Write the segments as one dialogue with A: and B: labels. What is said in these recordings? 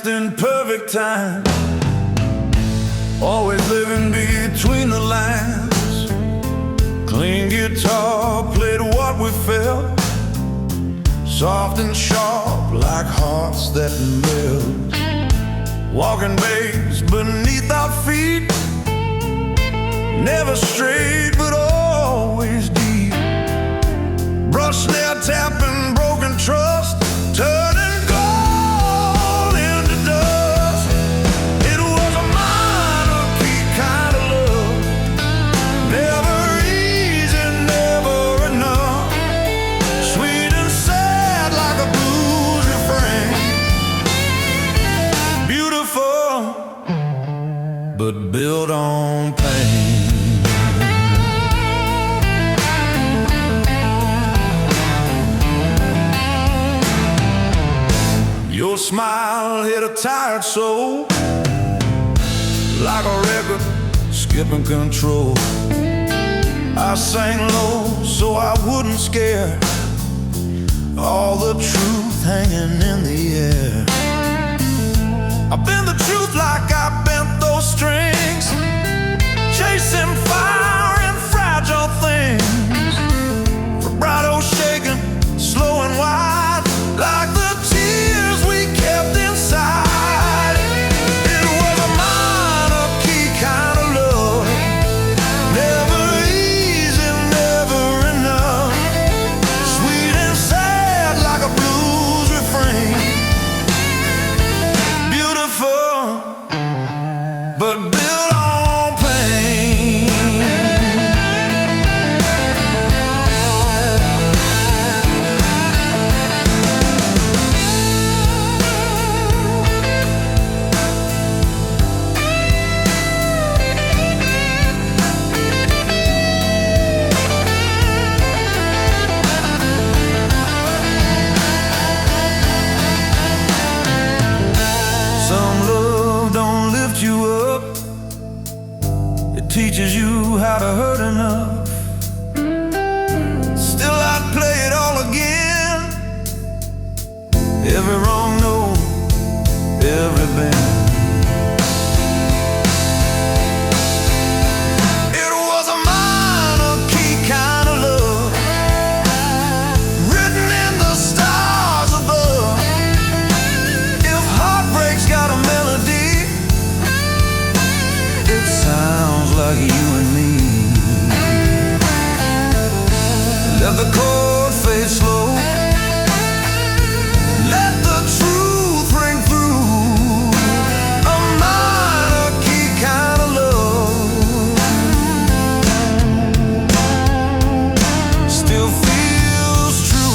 A: in perfect time, always living between the lines. Clean guitar played what we felt, soft and sharp like hearts that melt. Walking bass beneath our feet, never straight but always deep. Brush snare tapping broken trust, turning gold into dust. It was a minor key kind of love, never easy, never enough. Sweet and sad like a blues refrain. Beautiful, but built on pain. Your smile hit a tired soul like a record skipping control. I sang low so I wouldn't scare, all the truth hanging in the air. I bend the truth like I bent those strings, chasing fire and fragile things. Vibrato shaking, slow and wide, like the tears we kept inside. It was a minor key kind of love, never easy, never enough. Sweet and sad like a blues refrain. Beautiful, but built on pain. Some love don't lift you up, it teaches you how to hurt enough. Still I'd play it all again, every wrong note, every bend. It was a minor key kind of love, written in the stars above. If heartbreak's got a melody, it sounds like you and me. Let the chord fade slow, let the truth ring through. A minor key kind of love still feels true.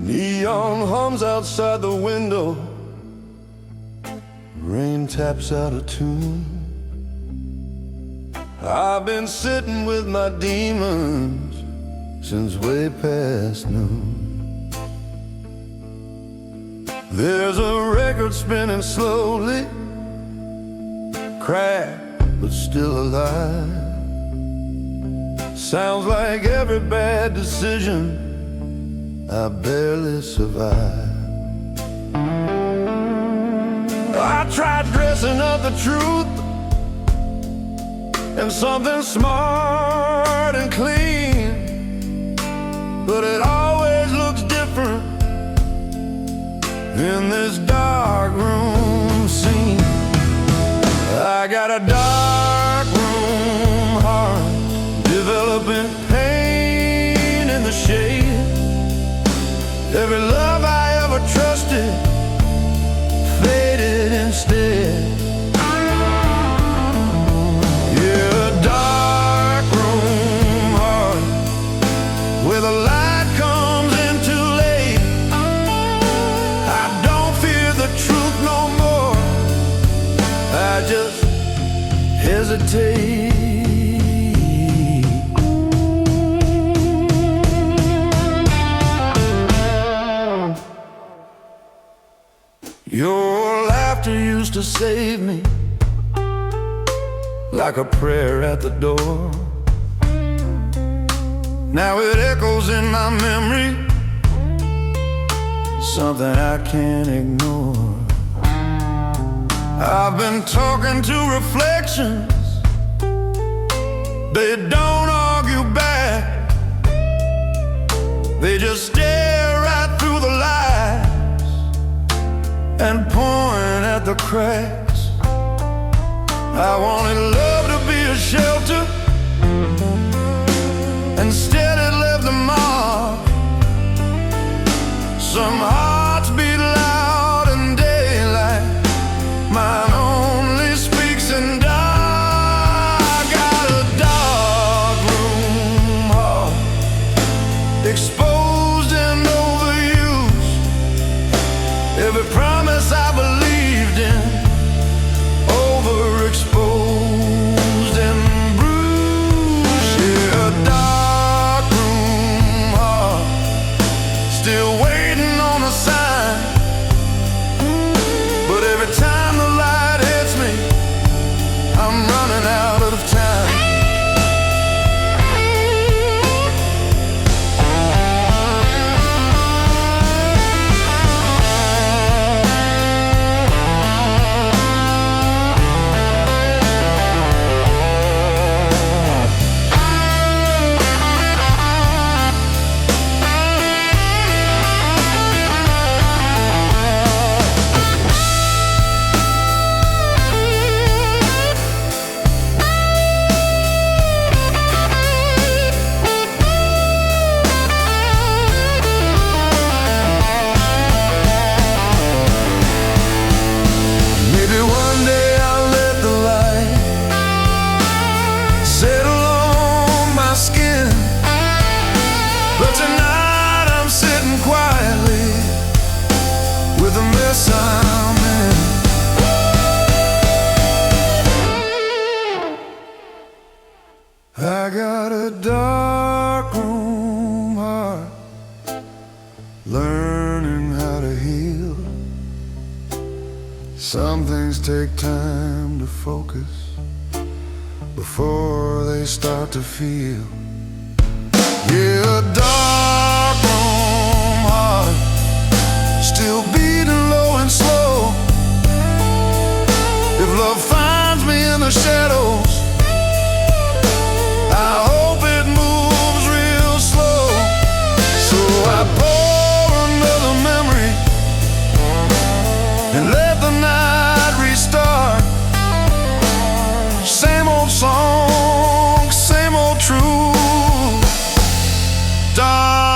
A: Neon hums outside the window, rain taps out a tune. I've been sitting with my demons since way past noon. There's a record spinning slowly, cracked but still alive. Sounds like every bad decision I barely survived. I tried dressing up the truth in something smart and clean, but it always looks different in this dark room scene. I got a dark room heart ever trusted faded instead. Yeah, a dark room heart where the light comes in too late. I don't fear the truth no more, I just hesitate. Your laughter used to save me, like a prayer at the door. Now it echoes in my memory, something I can't ignore. I've been talking to reflections, they don't argue back, they just stare right through the lies and point at the cracks. I wanted love to be a shelter, instead it left a mark. Some hearts beat loud in daylight, mine only speaks in dark. Got a dark room heart, exposed and overused. Every promise I believed in, overexposed and bruised. Yeah, a dark room heart, still waiting on a sign. But every time the light hits me, I'm running out of time. But tonight I'm sitting quietly with the mess I'm in. I got a dark room heart, learning how to heal. Some things take time to focus before they start to feel. Yeah, a dark room heart, still beating low and slow. If love finds me in the shadows, I hope it moves real slow. So I pour another memory and let the night restart. Same old song, same old truth. Dark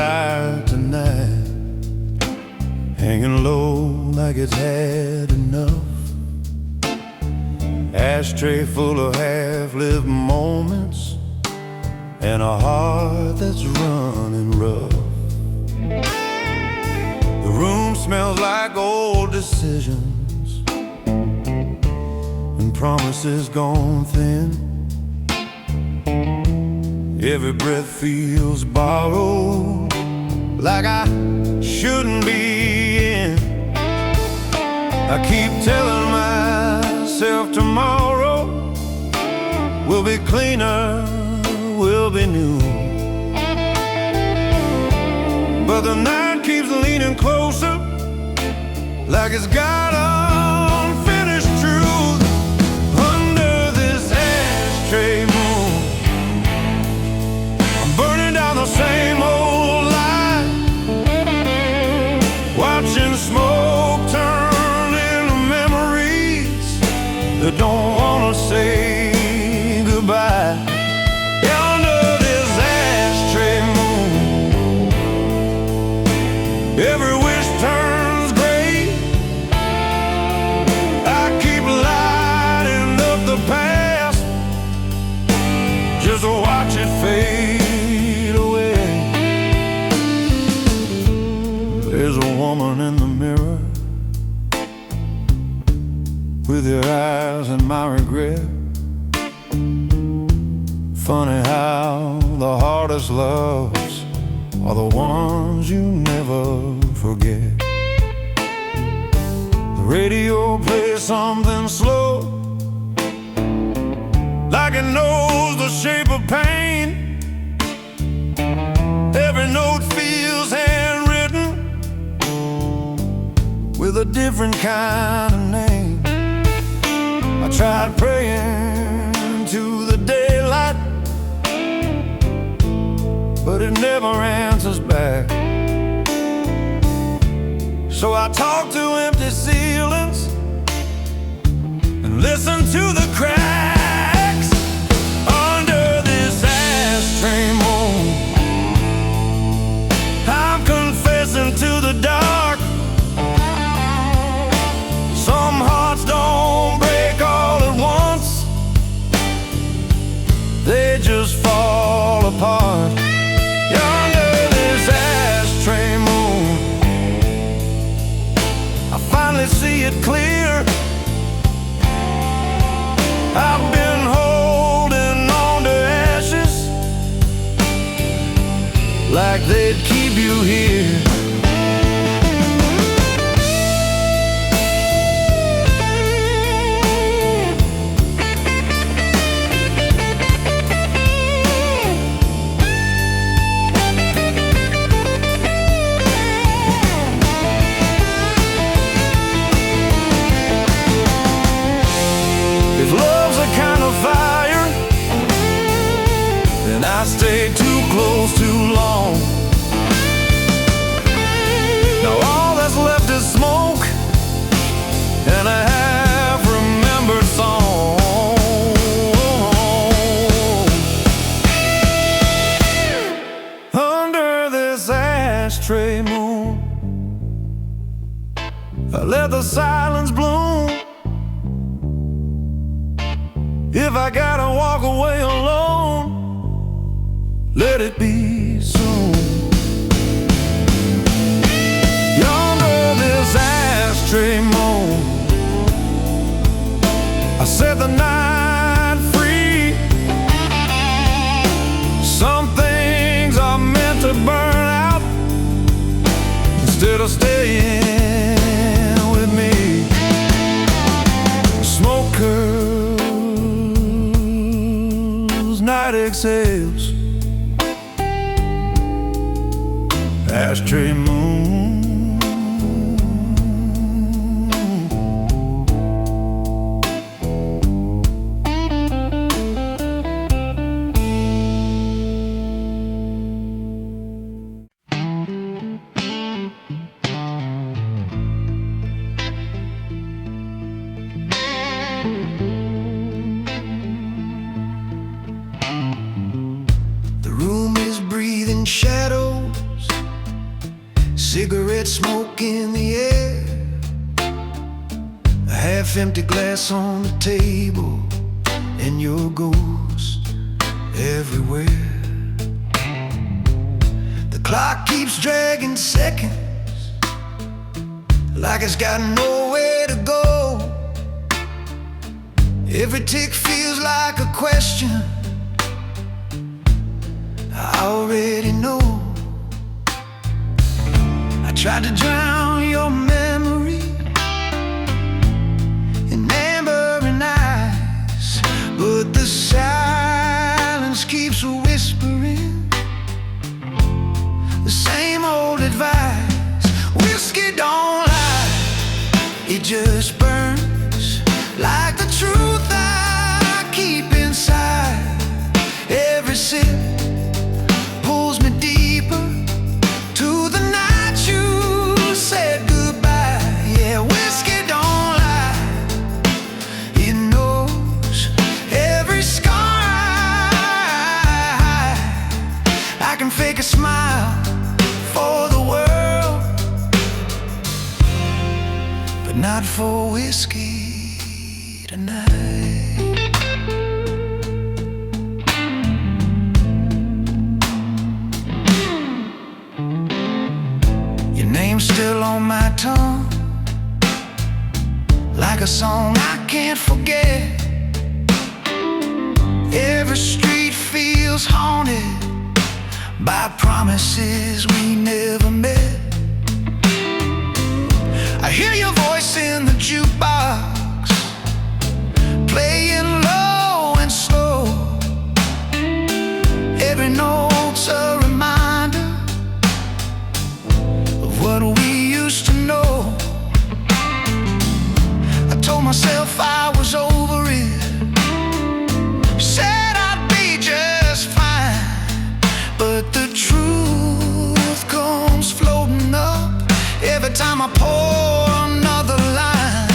A: tired tonight, hanging low like it's had enough. Ashtray full of half-lived moments and a heart that's running rough. The room smells like old decisions and promises gone thin. Every breath feels borrowed, like I shouldn't be in. I keep telling myself tomorrow will be cleaner, will be new. But the night keeps leaning closer, like it's got unfinished truth. Under this ashtray moon, I'm burning down the same old lie, watching smoke turn into memories that don't wanna say goodbye. Under this ashtray moon, every wish turns gray. I keep lighting up the past just to watch it fade away. There's a woman in the mirror with your eyes and my regret. Funny how the hardest loves are the ones you never forget. The radio plays something slow, like it knows the shape of pain. Every note feels handwritten with a different kind of name. I tried praying to the daylight, but it never answers back. So I talk to empty ceilings and listen to the cracks. Under this ashtray moon, I'm confessing to the dark. Some hearts don't break all at once, they just fall apart. Under this ashtray moon, I finally see it clear. I've been holding on to ashes like they'd keep you here. I stayed too close too long. Now all that's left is smoke and a half-remembered song. Under this ashtray moon, I let the silence bloom. If I gotta walk away alone, let it be soon. Yonder this ashtray moon, I set the night free. Some things are meant to burn out instead of staying with me. Smoke curls, night exhales, ashtray moon. The room is breathing shadows Cigarette smoke in the air, a half-empty glass on the table, and your ghost everywhere. The clock keeps dragging seconds, like it's got nowhere to go. Every tick feels like a question I already know. I tried to drown your memory in amber and ice, but the silence keeps whispering the same old advice. Whiskey don't lie, it just burns like the truth I keep inside. Every sip pulls me deeper to the night you said goodbye. Yeah, whiskey don't lie, it knows every scar I can fake a smile for the world, but not for whiskey tonight. Your name's still on my tongue, like a song I can't forget. Every street feels haunted by promises we never met. I hear your voice in the jukebox, playing low and slow. Every note's a reminder of what we used to know. I told myself I was over it, said I'd be just fine, but the truth comes floating up every time I pour another line.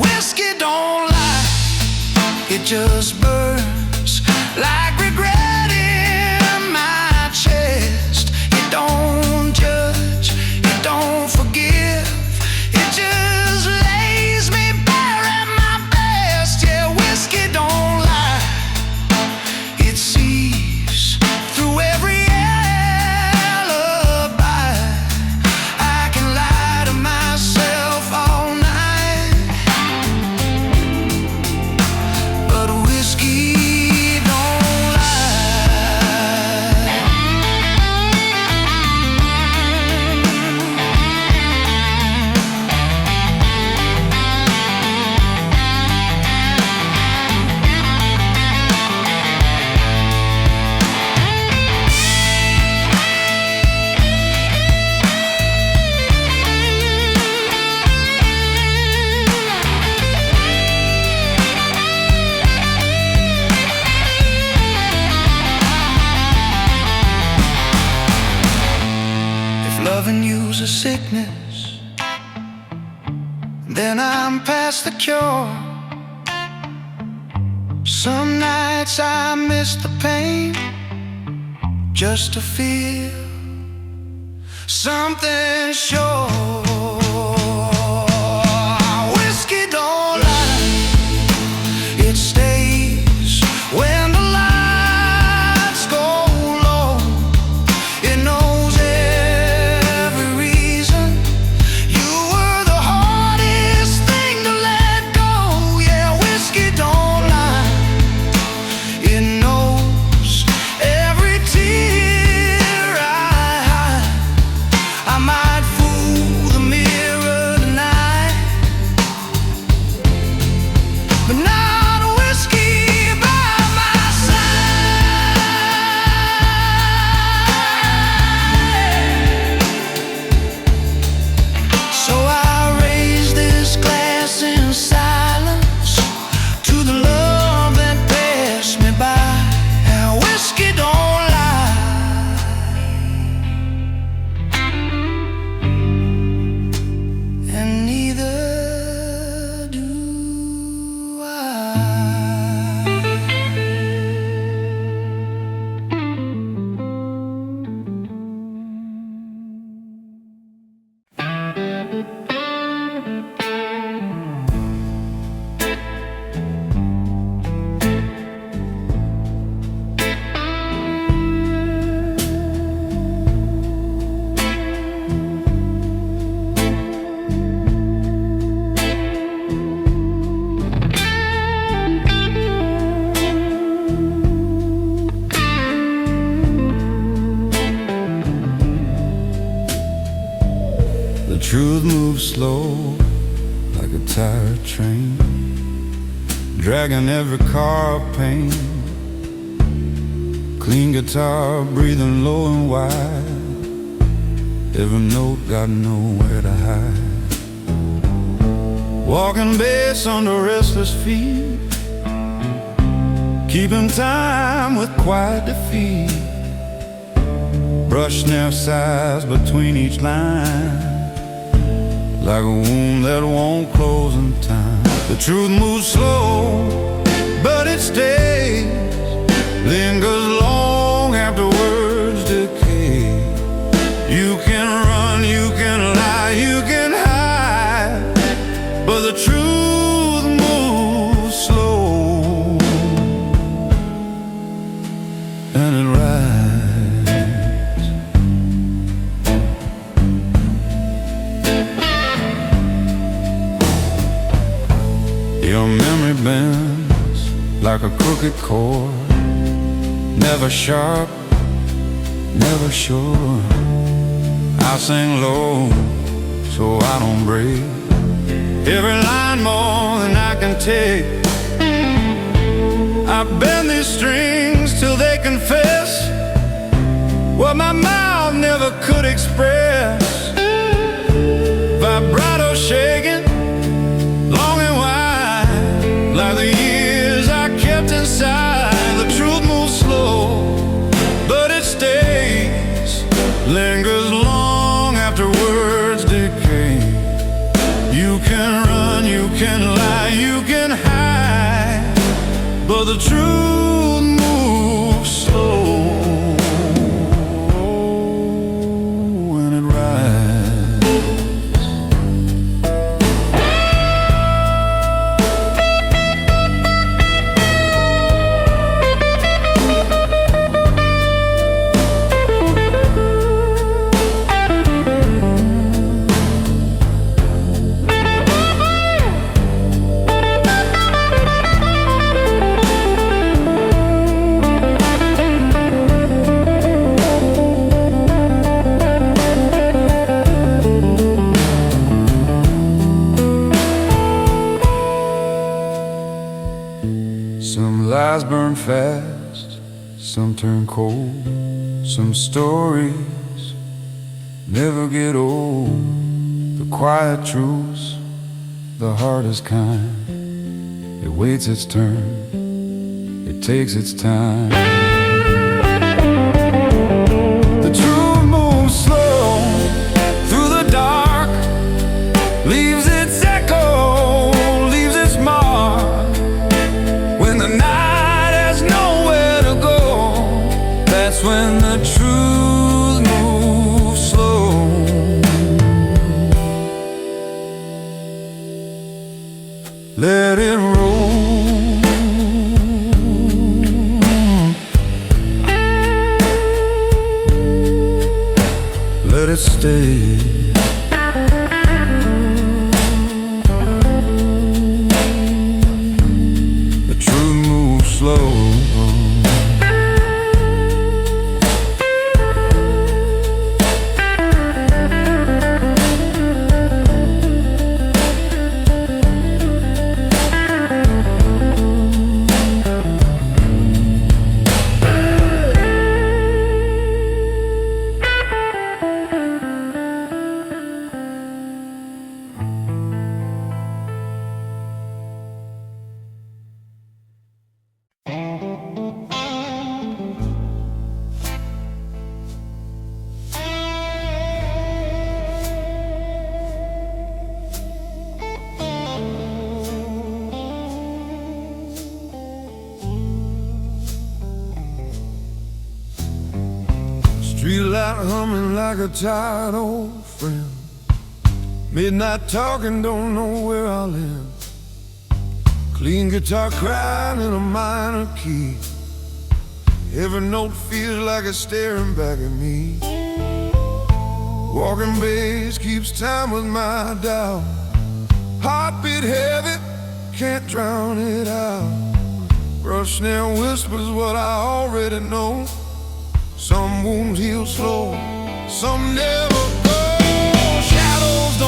A: Whiskey don't lie, it just burns like regret in my chest. It don't judge, it don't forgive, it just lays me bare at my best. Yeah, whiskey don't lie, it sees through every alibi. I can lie to myself all night, but whiskey don't lie. If loving you's a sickness, then I'm past the cure. Some nights I miss the pain just to feel something sure. Whiskey don't lie, it stays when the lights go low. It knows every reason you were the hardest thing to let go. Yeah, whiskey don't lie, it knows every tear I hide. I might fool the truth moves slow like a tired train, dragging every car of pain. Clean guitar, breathing low and wide, every note got nowhere to hide. Walking bass under restless feet, keeping time with quiet defeat. Brush snare sighs between each line, like a wound that won't close in time. The truth moves slow, but it stays, lingers long after words decay. You can run, you can lie, you can hide, but the truth moves slow, and it rides. Your memory bends like a crooked cord, never sharp, never sure. I sing low so I don't break every line more than I can take. I bend these strings till they confess what my mouth never could express. Vibrato shaking long and wide, like the years I kept inside. The truth moves slow, but it stays, lingers long after words decay. You can run, you can lie, you can hide, but the truth moves slow, and it rides. Some lies burn fast, some turn cold, some stories never get old. The quiet truths, the heart is kind, it waits its turn, it takes its time. The truth moves slow through the dark, leaves its echo, leaves its mark. When the night has nowhere to go, that's when the truth moves slow. Let it roll, let it stay. The truth moves slow. Streetlight humming like a tired old friend, midnight talking, don't know where I'll end. Clean guitar crying in a minor key, every note feels like it's staring back at me. Walking bass keeps time with my doubt, heartbeat heavy, can't drown it out. Brush snare whispers what I already know. Some wounds heal slow, some never go. Shadows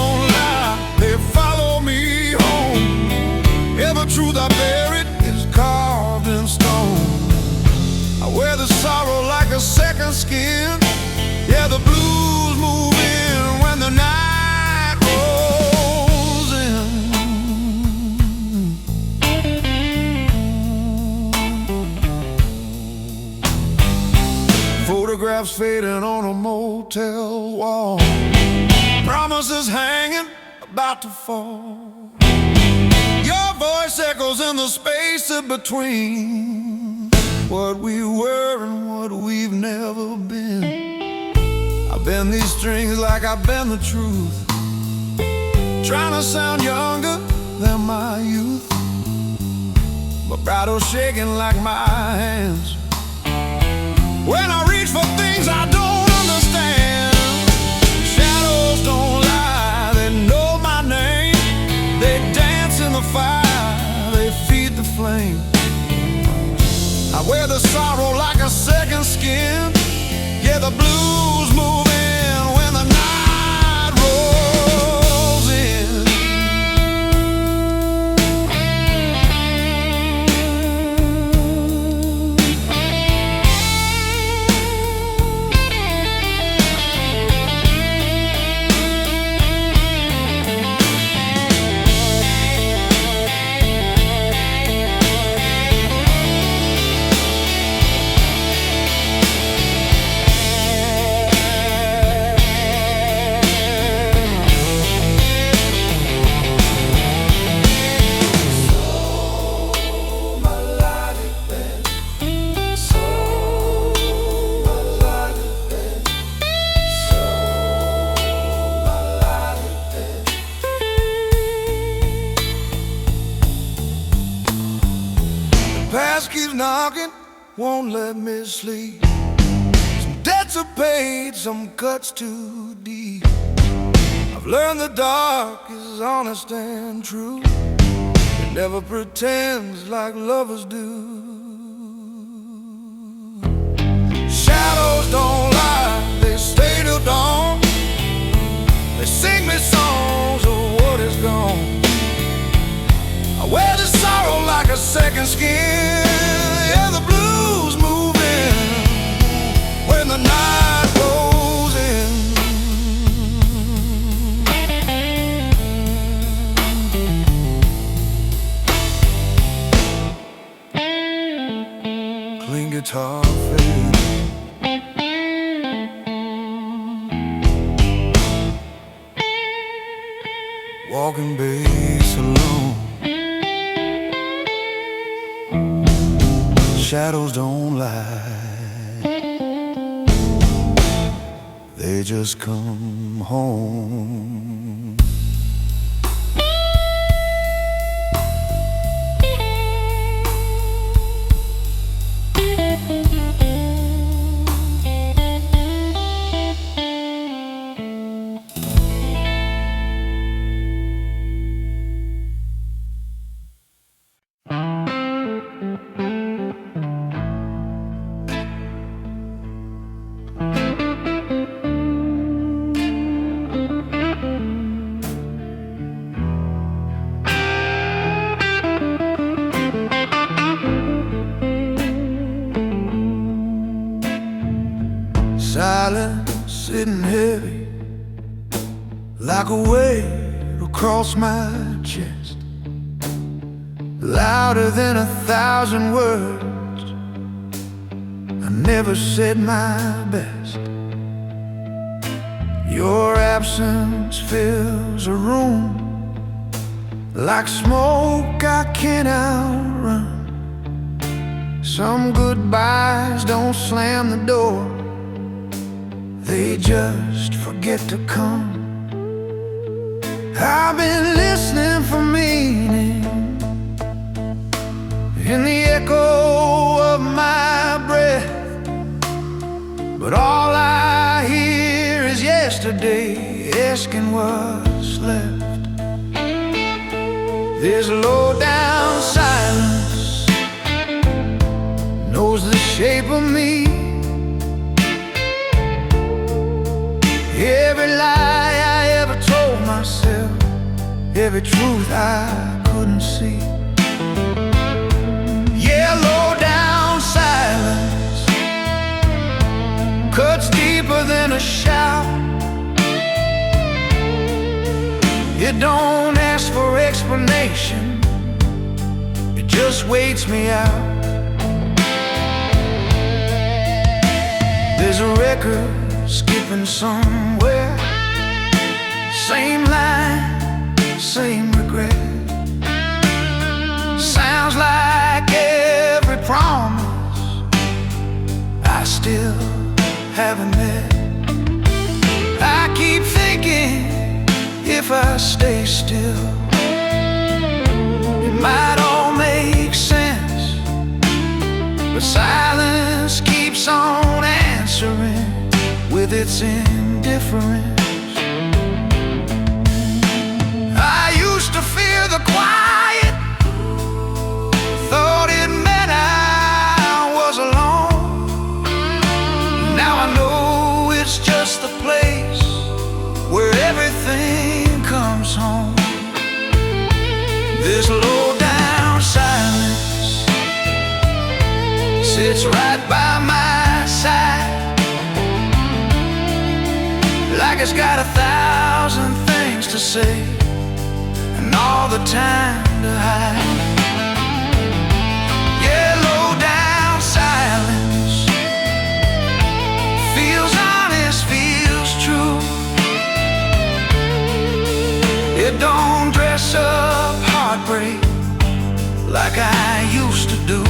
A: photographs fading on a motel wall, promises hanging, about to fall. Your voice echoes in the space in between what we were and what we've never been. I've been these strings like I've been the truth, trying to sound younger than my youth. My bridle's shaking like my hands when I reach for things I don't understand. Shadows don't lie, they know my name. They dance in the fire, they feed the flame. I wear the sorrow like a second skin. Yeah, the blues move in when the night rolls in. Past keeps knocking, won't let me sleep. Some debts are paid, some cuts too deep. I've learned the dark is honest and true. It never pretends like lovers do. Shadows don't lie, they stay till dawn. They sing me songs of what is gone. I wear the sorrow like a second skin. Yeah, the blues move in when the night goes in. Clean guitar fade, walking bass alone. Shadows don't lie, they just come home. Silence sitting heavy like a weight across my chest, louder than 1,000 words. I never said my best. Your absence fills a room like smoke I can't outrun. Some goodbyes don't slam the door, they just forget to come. I've been listening for meaning in the echo of my breath, but all I hear is yesterday asking what's left. This low-down silence knows the shape of me. Every lie I ever told myself, every truth I couldn't see. Yeah, low-down silence cuts deeper than a shout. It don't ask for explanation, it just waits me out. There's a record skipping somewhere, same line, same regret. Sounds like every promise I still haven't met. I keep thinking if I stay still, it might all make sense, but silence keeps on answering with its indifference. I used to fear the quiet, thought it meant I was alone. Now I know it's just the place where everything comes home. This low down silence sits right by my side, like it's got 1,000 things to say and all the time to hide. Yeah, low down silence feels honest, feels true. It don't dress up heartbreak like I used to do.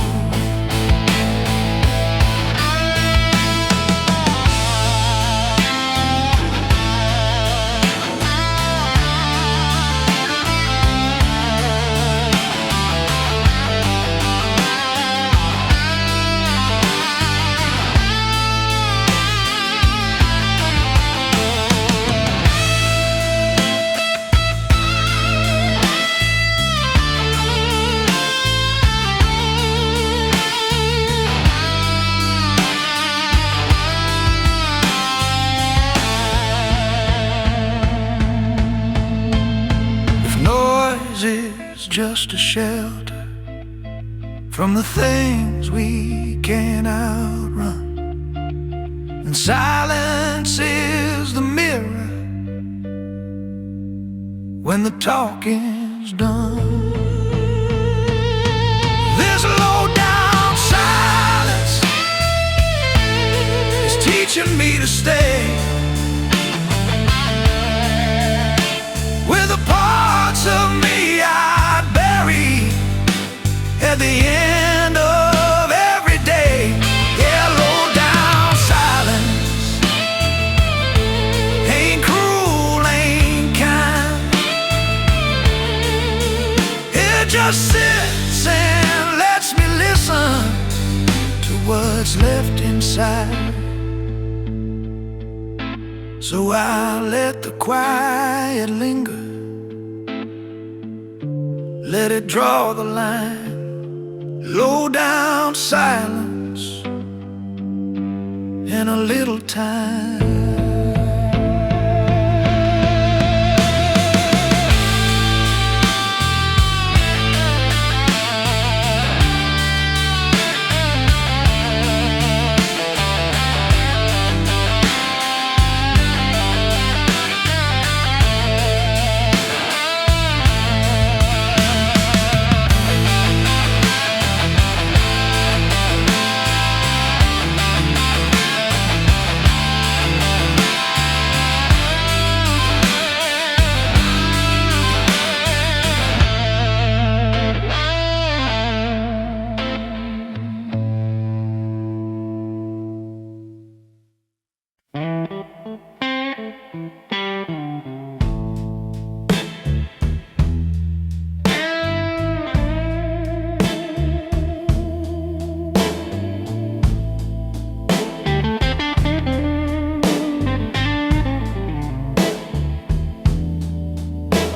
A: Is just a shelter from the things we can't outrun, and silence is the mirror when the talking's done. This low down silence is teaching me to stay with the parts of me I bury at the end of every day. Yeah, low down silence ain't cruel, ain't kind. It just sits and lets me listen to what's left inside. So I let the quiet linger, let it draw the line. Low down silence in a little time.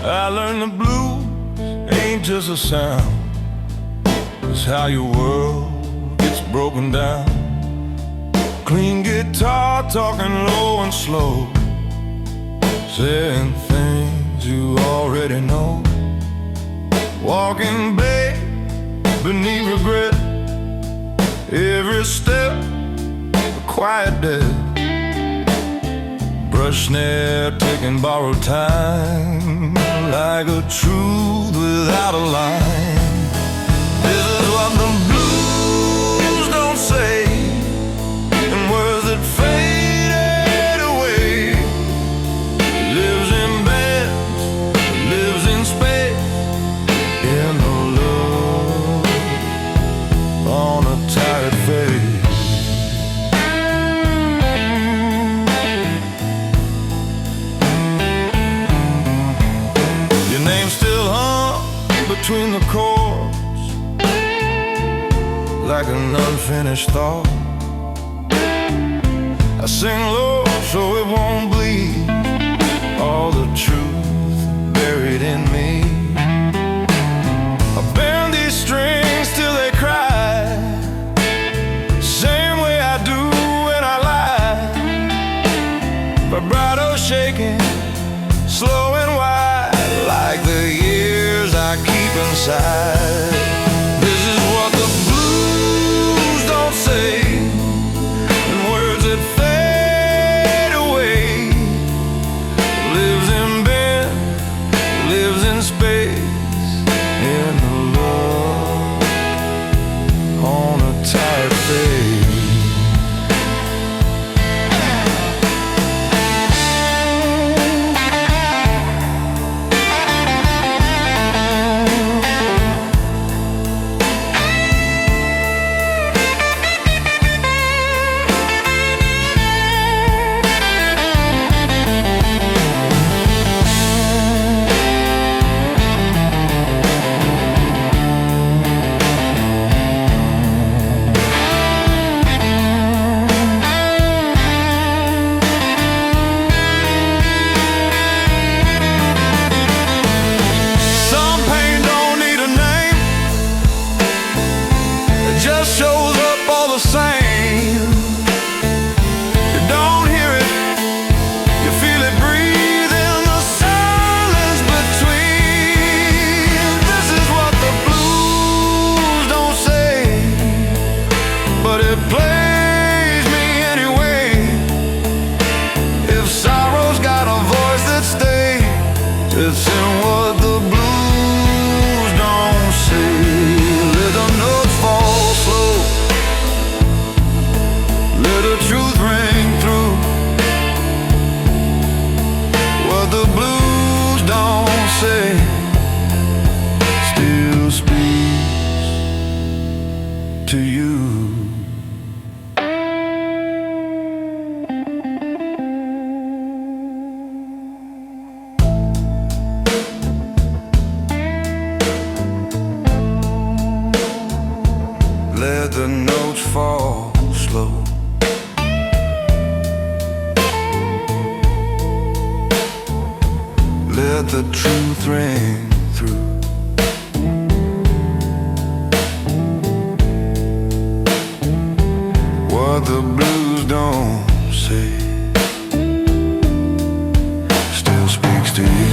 B: I learned the blues ain't just a sound, it's how your world gets broken down. Clean guitar, talking low and slow, saying things you already know. Walking babe beneath regret, every step a quiet death. Brush snare, taking borrowed time, like a truth without a line. This is what the blues don't say, and words that fade unfinished thought. I sing low so it won't bleed all the truth buried in me. I bend these strings till they cry, same way I do when I lie. Vibrato shaking, slow and wide, like the years I keep inside. This is what the blues don't say, in words that fade away. Lives in bed, lives in space, in the love on a tired face. Just shows up all the same. You don't hear it, you feel it breathe in the silence between. This is what the blues don't say, but it plays me anyway. If sorrow's got a voice that stays, it's in what the blues don't say. Let the notes fall slow, let the truth ring through. What the blues don't say still speaks to you. Let the notes fall slow, let the truth ring through. What the blues don't say still speaks to you.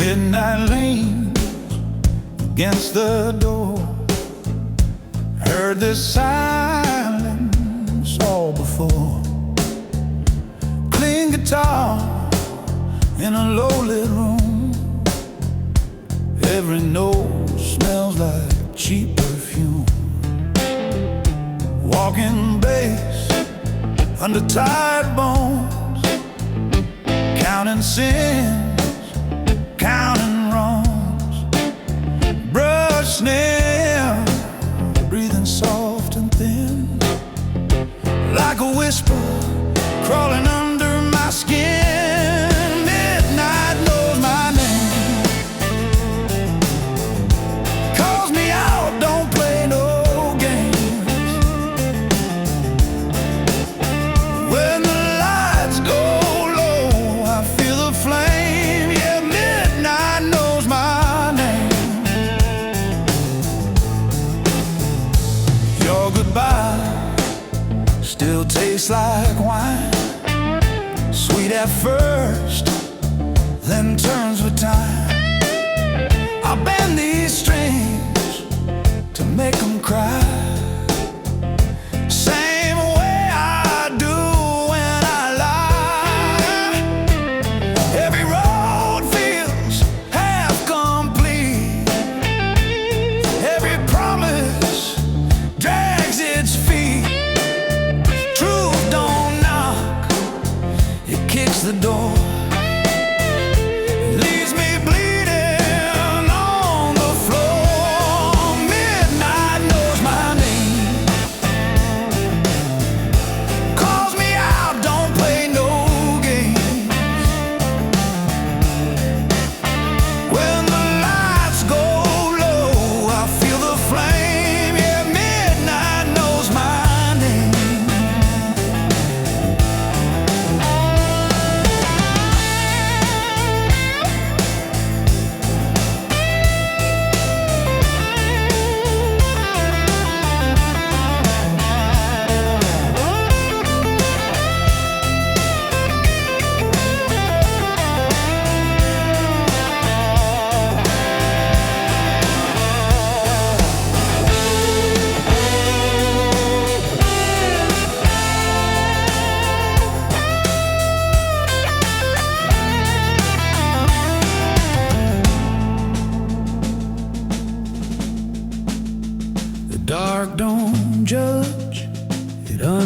A: Midnight leans against the door, heard this silence all before. Clean guitar in a low-lit room, every note smells like cheap perfume. Walking bass under tired bones, counting sins, counting wrongs. Brush nail, breathing soft and thin, like a whisper crawling under my skin. Midnight knows my name, calls me out, don't play no games. When the lights go low, I feel the flame. Yeah, midnight knows my name. Your goodbye still tastes like wine, sweet at first, then turns with time. I bend these strings to make them cry, same way I do when I lie. Every road feels half complete, every promise drags its feet. Truth don't knock,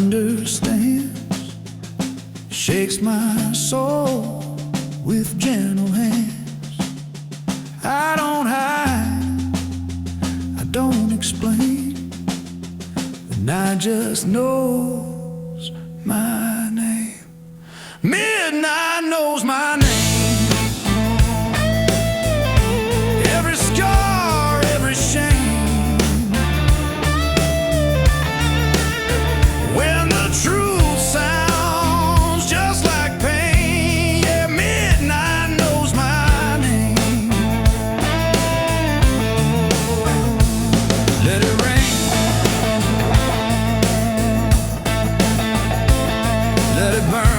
A: understands, shakes my soul with gentle hands. I don't hide, I don't explain, the night just knows my name. Midnight knows my name. Every scar, every shame. When the truth sounds just like pain, yeah, midnight knows my name. Let it rain, let it burn.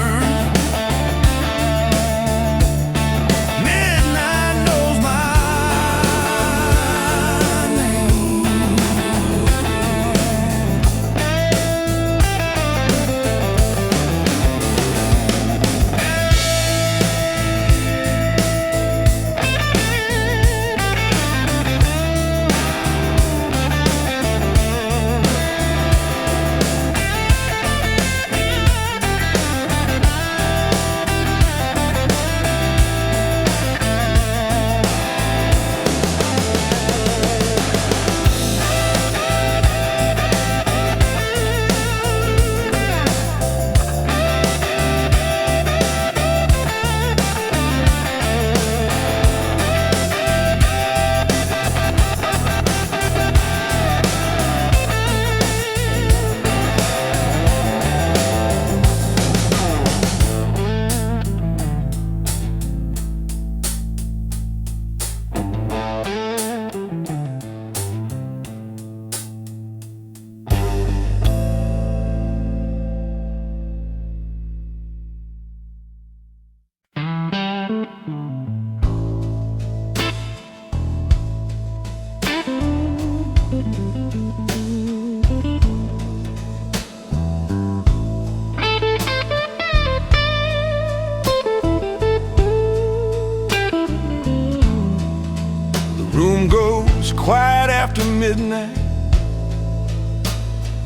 B: Room goes quiet after midnight,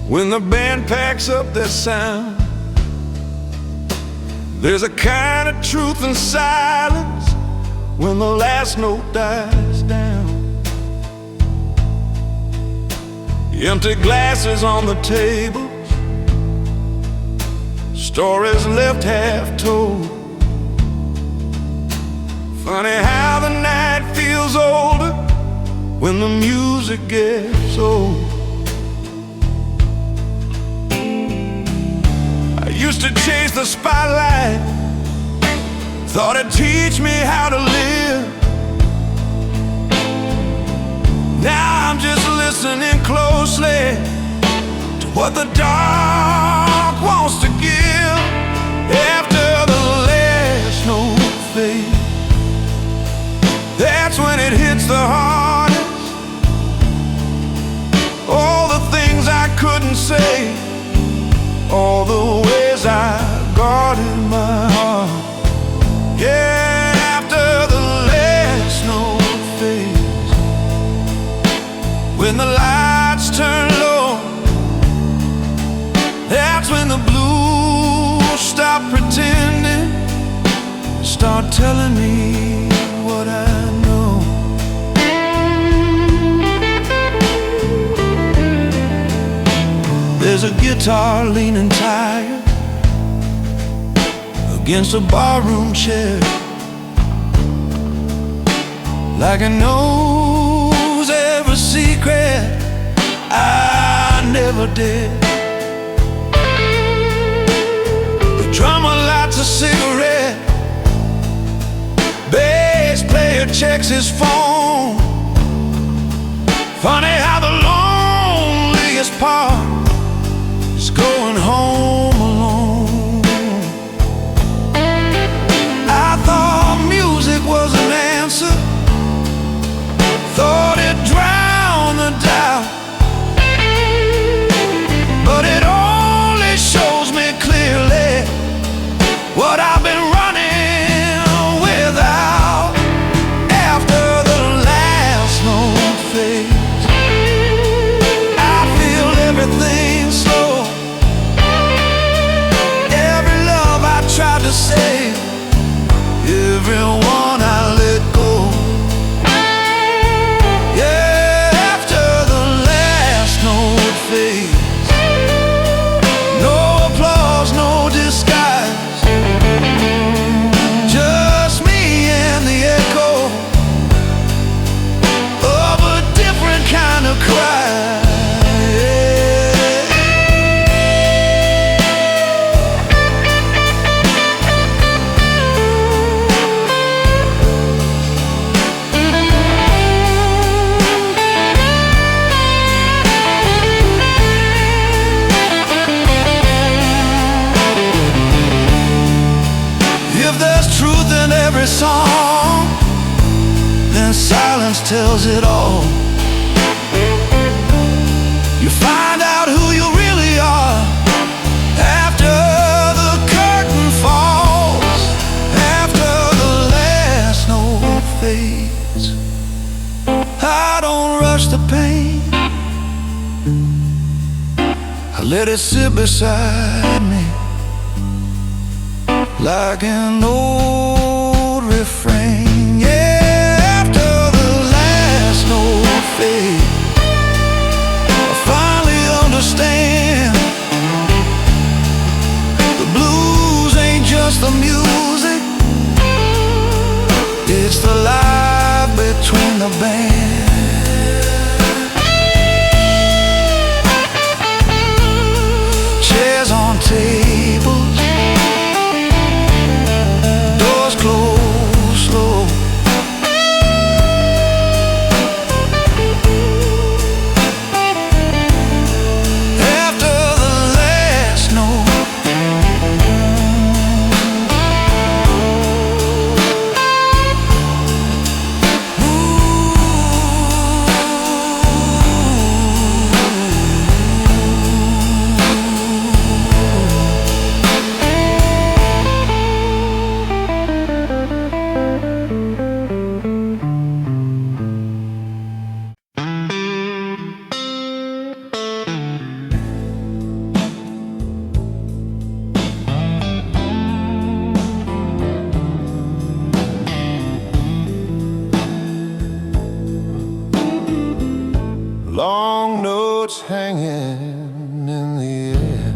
B: when the band packs up their sound. There's a kind of truth in silence when the last note dies down. Empty glasses on the tables, stories left half told. Funny how the night feels older when the music gets old. I used to chase the spotlight, thought it'd teach me how to live. Now I'm just listening closely to what the dark wants to give. After the last note fades, that's when it hits the hardest. All the things I couldn't say, all the ways I guarded my heart. Yeah, after the last note fades, when the lights turn low, that's when the blues stop pretending, start telling me what I know. There's a guitar leaning tired against a barroom chair, like it knows every secret I never did. The drummer lights a cigarette, bass player checks his phone. Funny how the loneliest part is going home alone. I thought music was an answer, thought it drowned the doubt, but it only shows me clearly what I've been running without. After the last note fades,
A: everyone I let go. Yeah, after the last note fades, no applause, no disguise, just me and the echo of a different kind of cry. If there's truth in every song, then silence tells it all. You find out who you really are after the curtain falls, after the last note fades. I don't rush the pain, I let it sit beside me like an old refrain. Yeah, after the last note fades, I finally understand the blues ain't just the music, it's the life between the band. Chairs on tables, doors close slow. After the last note,
B: long notes hanging in the air,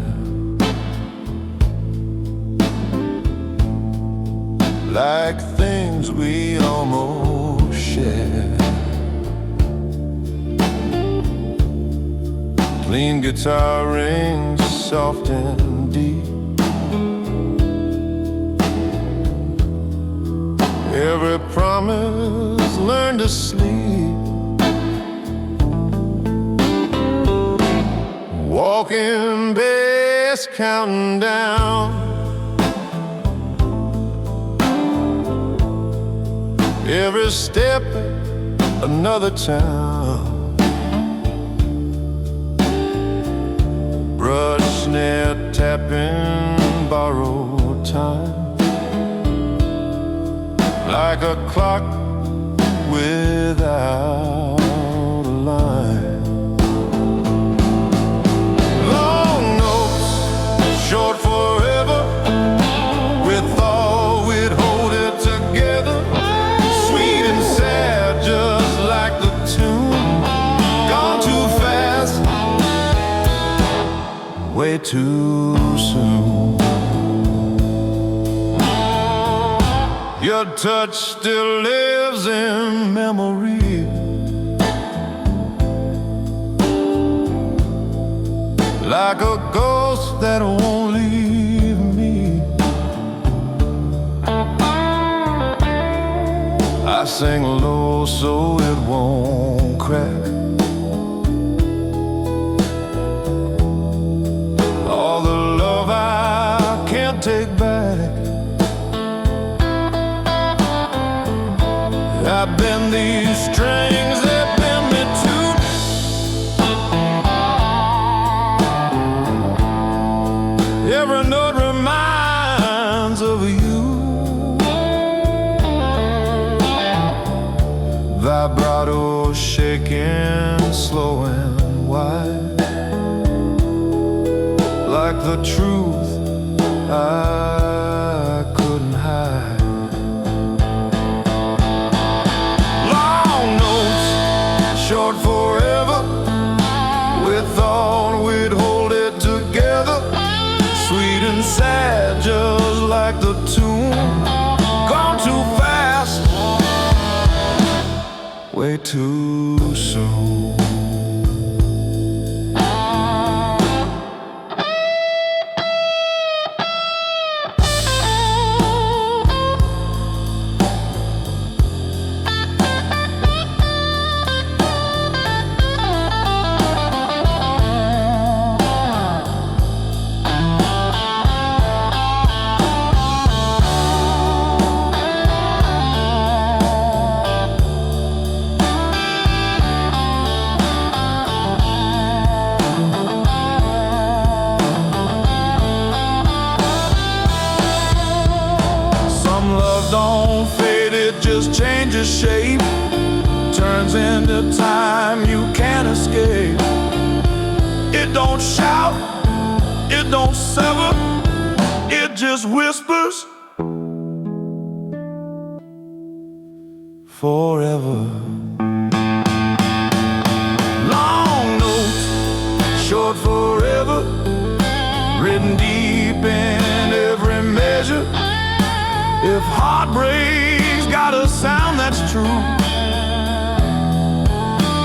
B: like things we almost share. Clean guitar rings, soft and deep. Every promise learned to sleep. Walking bass, counting down. Every step, another town. Brush, snare, tapping, borrowed time. Like a clock without a line. Short forever, we thought we'd hold it together. Sweet and sad, just like the tune. Gone too fast, way too soon. Your touch still lives in memory, like a ghost that won't leave me. I sing low so it won't crack. All the love I can't take back. I've been these strings that bend me too. Every note reminds of you. Vibrato shaking, slow and wide, like the truth I couldn't hide. too soon.
A: Don't fade, it just changes shape, turns into time you can't escape. It don't shout, it don't sever, it just whispers forever. Long notes, short forever, written deep in every measure. If heartbreak's got a sound that's true,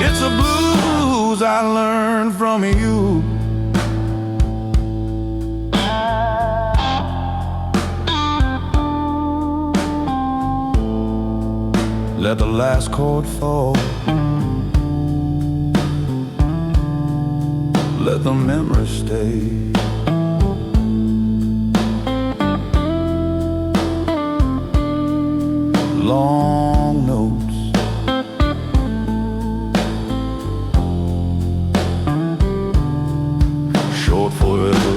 A: it's the blues I learned from you. Let the last chord fall, let the memory stay. Long notes, short forever.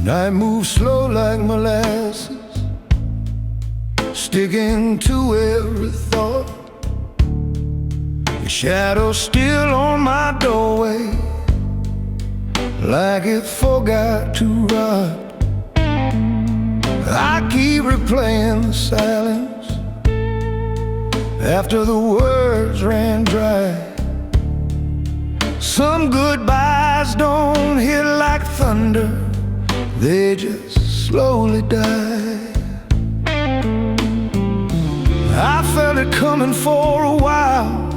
A: I move slow like molasses, sticking to every thought. Your shadow still on my doorway, like it forgot to rot. I keep replaying the silence after the words ran dry. Some goodbyes don't hit like thunder, they just slowly die. I felt it coming for a while,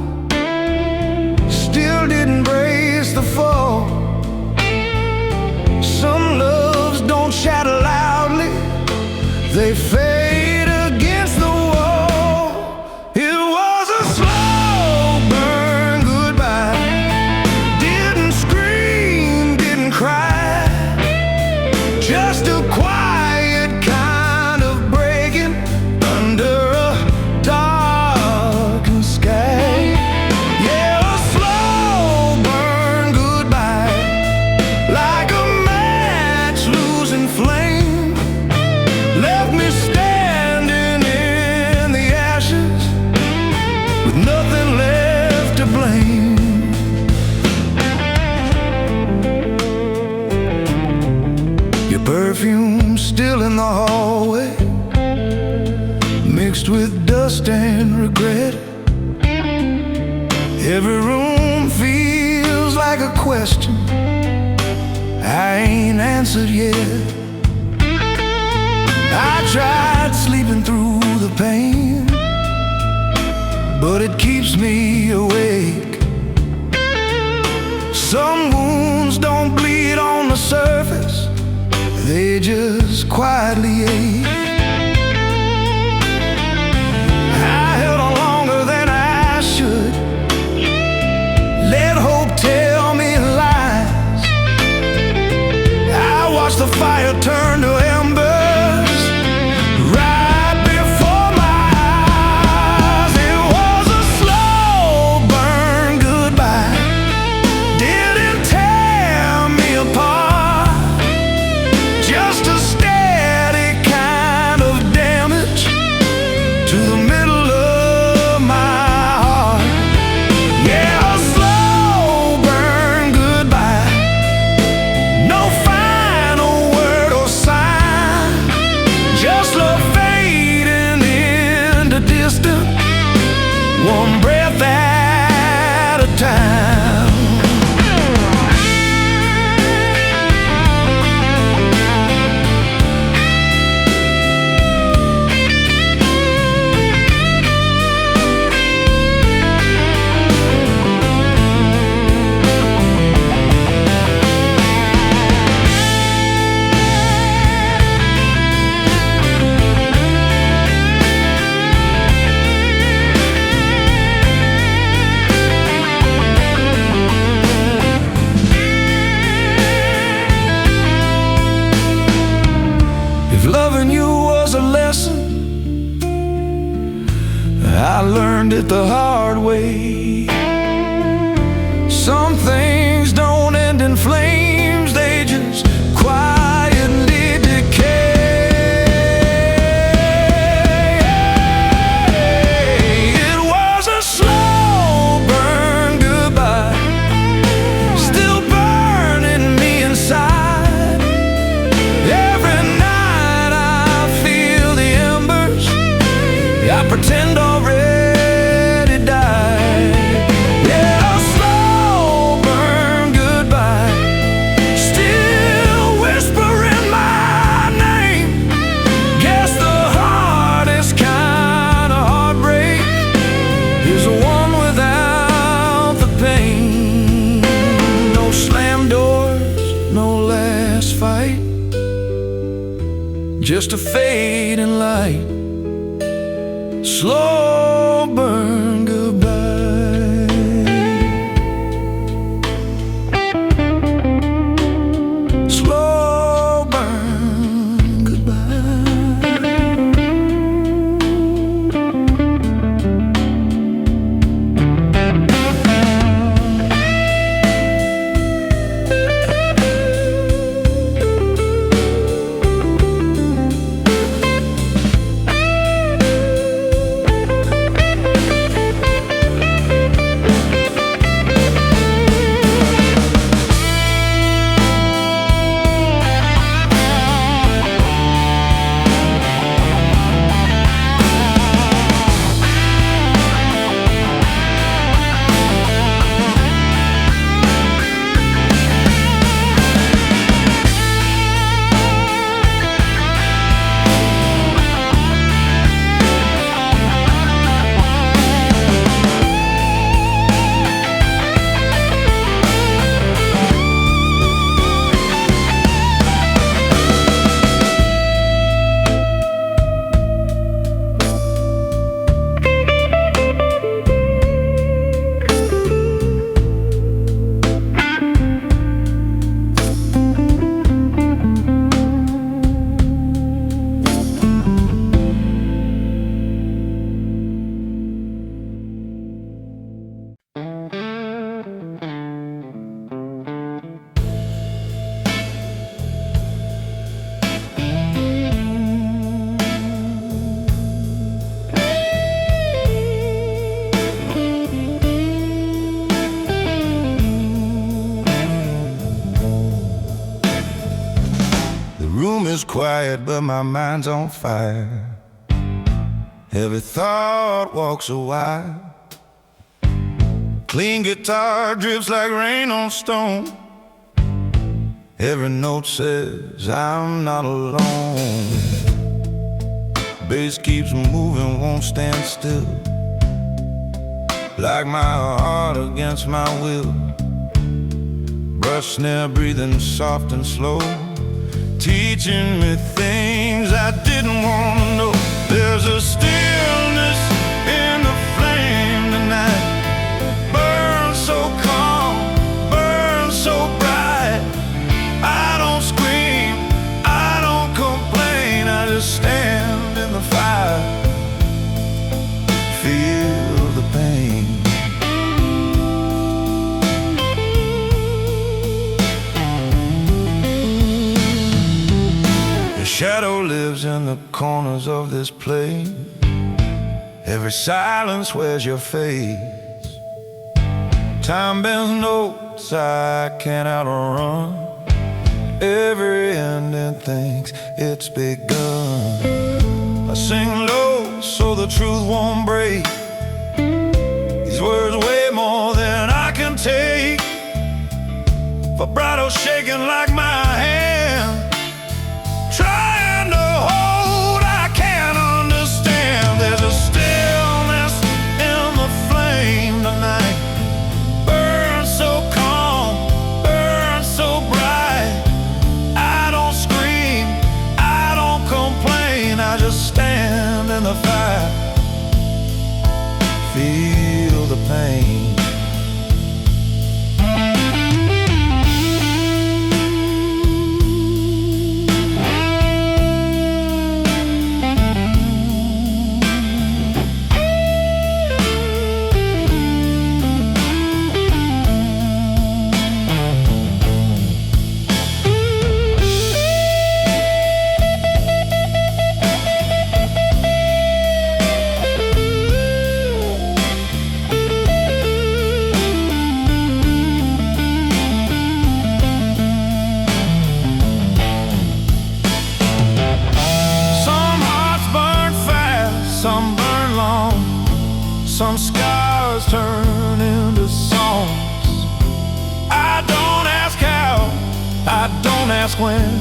A: still didn't brace the fall. Some loves don't shatter loudly, they fade against the wall. It was a slow burn goodbye, didn't scream, didn't cry, just a quiet kind of breaking under a darkened sky. Yeah, a slow burn goodbye, like a match losing flame, left me standing in the ashes with nothing left to blame. Your perfume still in the hallway, mixed with dust and regret. Every room feels like a question I ain't answered yet. I tried sleeping through the pain, but it keeps me awake. Some wounds don't bleed on the surface, they just quietly ache. I held on longer than I should, let hope tell me lies. I watched the fire turn to embers right before my I learned it the hard way. Some things don't end in flames, they just quietly decay. It was a slow burn goodbye, still burning me inside. Every night I feel the embers, I pretend already died. Yeah, a slow burn goodbye, still whispering my name. Guess the hardest kind of heartbreak is the one without the pain. No slam doors, no last fight, just a fading light. Slow burn goodbye. Slow burn goodbye.
B: It's quiet, but my mind's on fire. Every thought walks a while. Clean guitar drips like rain on stone. Every note says I'm not alone. Bass keeps moving, won't stand still, like my heart against my will. Brush snare breathing soft and slow, teaching me things I didn't want to know. There's a stillness in the flame tonight, burns so calm, burns so bright. I don't scream, I don't complain, I just stand in the fire, feel the pain. Shadow lives in the corners of this place. Every silence wears your face. Time bends notes I can't outrun. Every ending thinks it's begun. I sing low so the truth won't break. These words weigh more than I can take. Vibrato shaking like my hand, trying to hold, I can't understand. There's a stillness in the flame tonight, burns so calm, burns so bright. I don't scream, I don't complain, I just stand in the fire, feel the pain. Some scars turn into songs. I don't ask how, I don't ask when.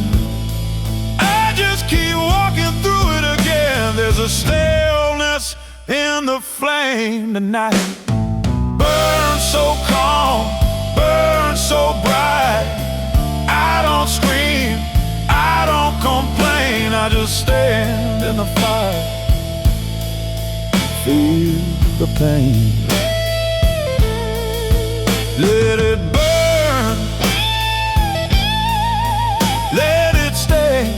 B: I just keep walking through it again. There's a stillness in the flame tonight. Burn so calm, burn so bright. I don't scream, I don't complain. I just stand in the fire, feel the pain. Let it burn, let it stay.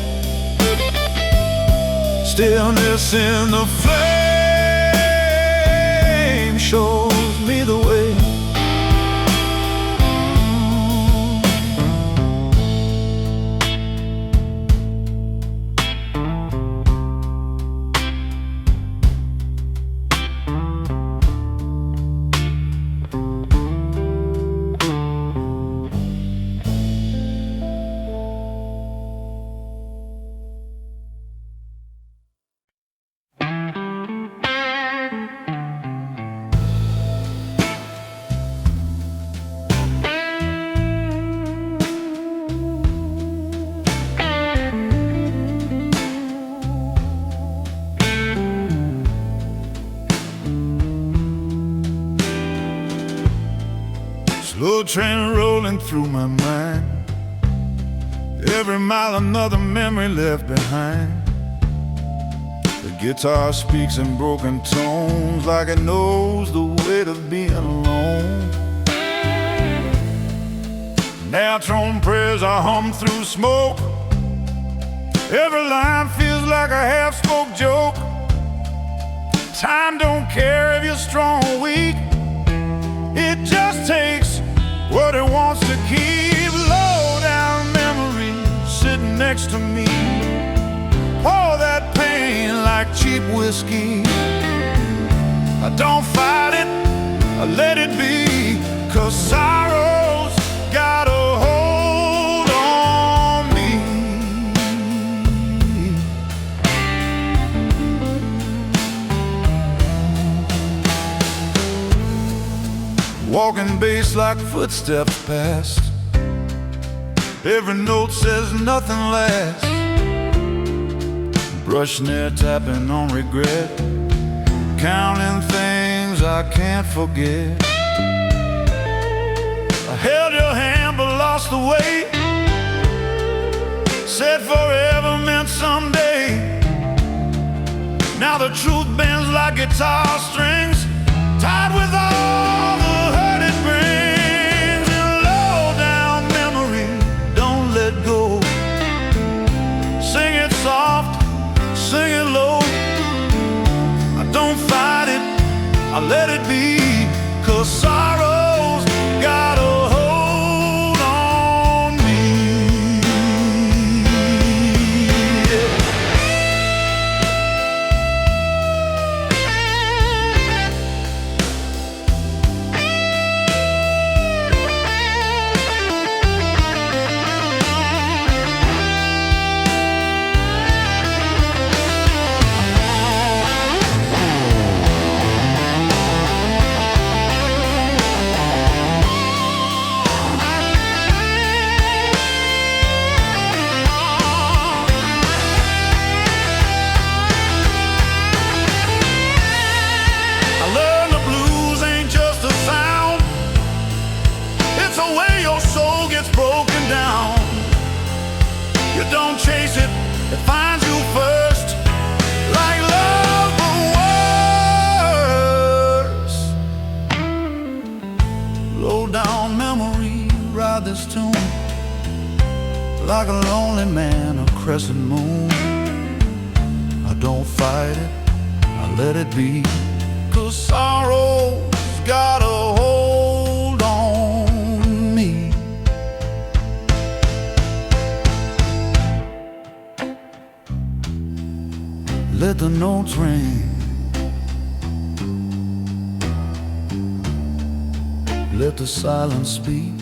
B: Stillness in the flame shows me the way.
A: Slow train rolling through my mind. Every mile another memory left behind. The guitar speaks in broken tones, like it knows the weight of being alone. Natural prayers I hum through smoke. Every line feels like a half-spoke joke. Time don't care if you're strong or weak. It just takes what it wants to keep. Low down memories sitting next to me. Pour that pain like cheap whiskey. I don't fight it, I let it be. 'Cause sorrow's got a hold on me. Walking bass like footsteps past. Every note says nothing lasts. Brush snare tapping on regret. Counting things I can't forget. I held your hand but lost the way. Said forever meant someday. Now the truth bends like guitar strings, tied with all the hurt it brings. And low down memory, don't let go. Sing it soft, sing it low. I don't fight it, I let it be. 'Cause sorrow's got a hold on me. Yeah. Broken down, you don't chase it, it finds you first. Like love but worse. Low down memory, ride this tune like a lonely man, a crescent moon. I don't fight it, I let it be. 'Cause sorrow's got a hold on me. Let the notes ring. Let the silence speak.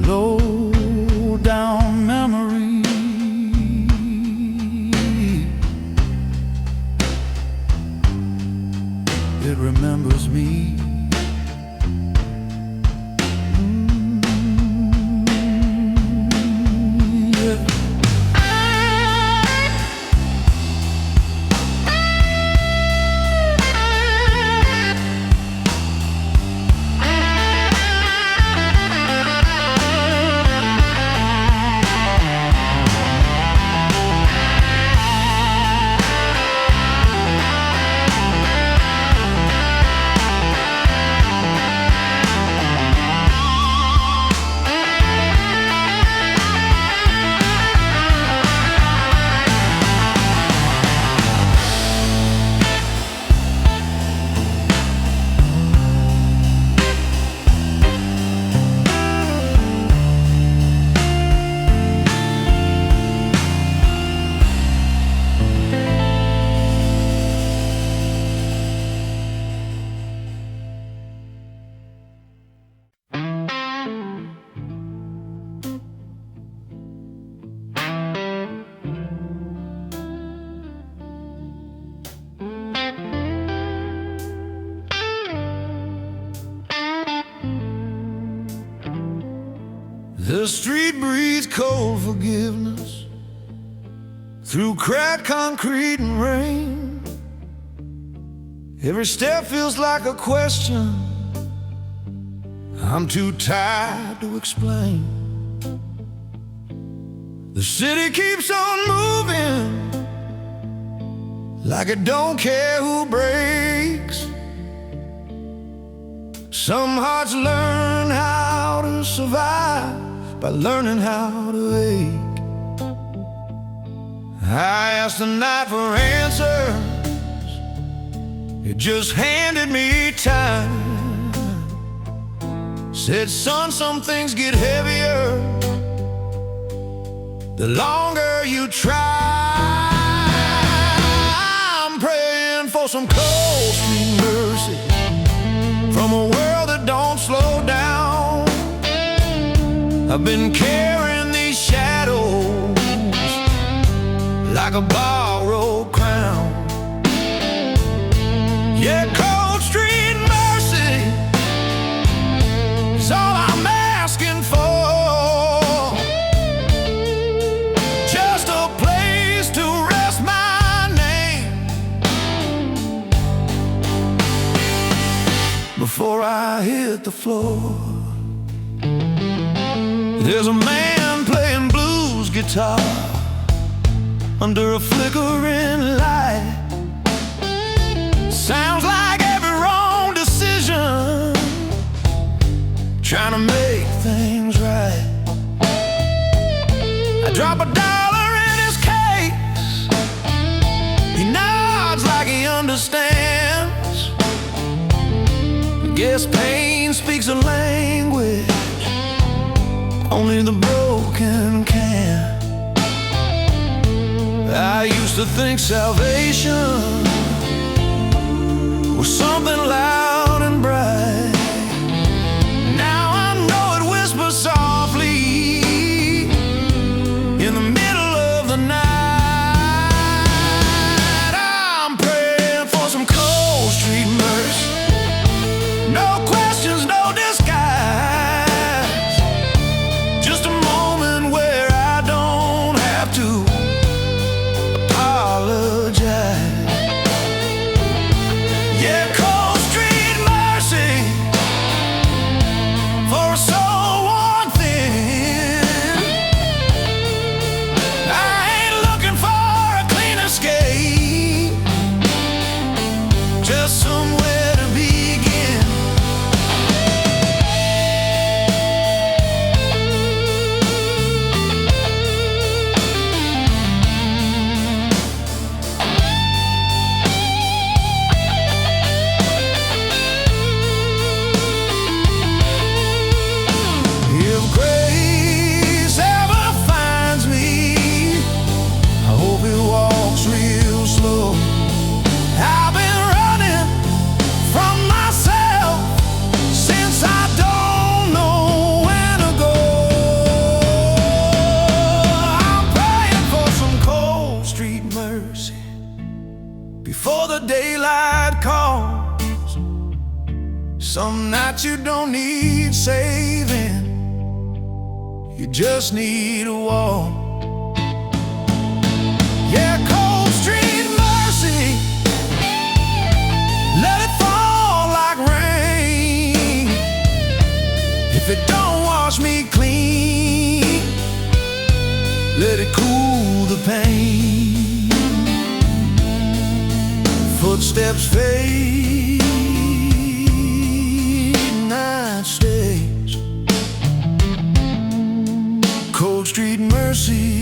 A: Low down memory. The street breathes cold forgiveness through cracked concrete and rain. Every step feels like a question I'm too tired to explain. The city keeps on moving like it don't care who breaks. Some hearts learn how to survive by learning how to ache. I asked the night for answers, it just handed me time. Said, son, some things get heavier the longer you try. I'm praying for some cold street mercy from a world that don't slow down. I've been carrying these shadows like a borrowed crown. Yeah, cold street mercy is all I'm asking for. Just a place to rest my name before I hit the floor. There's a man playing blues guitar under a flickering light. Sounds like every wrong decision, trying to make things right. I drop $1 in his case, he nods like he understands. Guess pain speaks a language only the broken can. I used to think salvation was something loud and bright. Now I know it whispers softly in the middle of the night. I'm praying for some cold street mercy, no questions, no disguise. Just a moment where I don't have to apologize. Yeah, cold street mercy for a soul worn thin. I ain't looking for a clean escape, just somewhere to begin. If grace ever finds me, I hope it walks real slow. I've been running from myself since I don't know when to go. I'm praying for some cold street mercy before the daylight comes. Some nights you don't need saving, you just need a wall. Yeah, cold street mercy, let it fall like rain. If it don't wash me clean, let it cool the pain. Footsteps fade, night stays. Cold street mercy.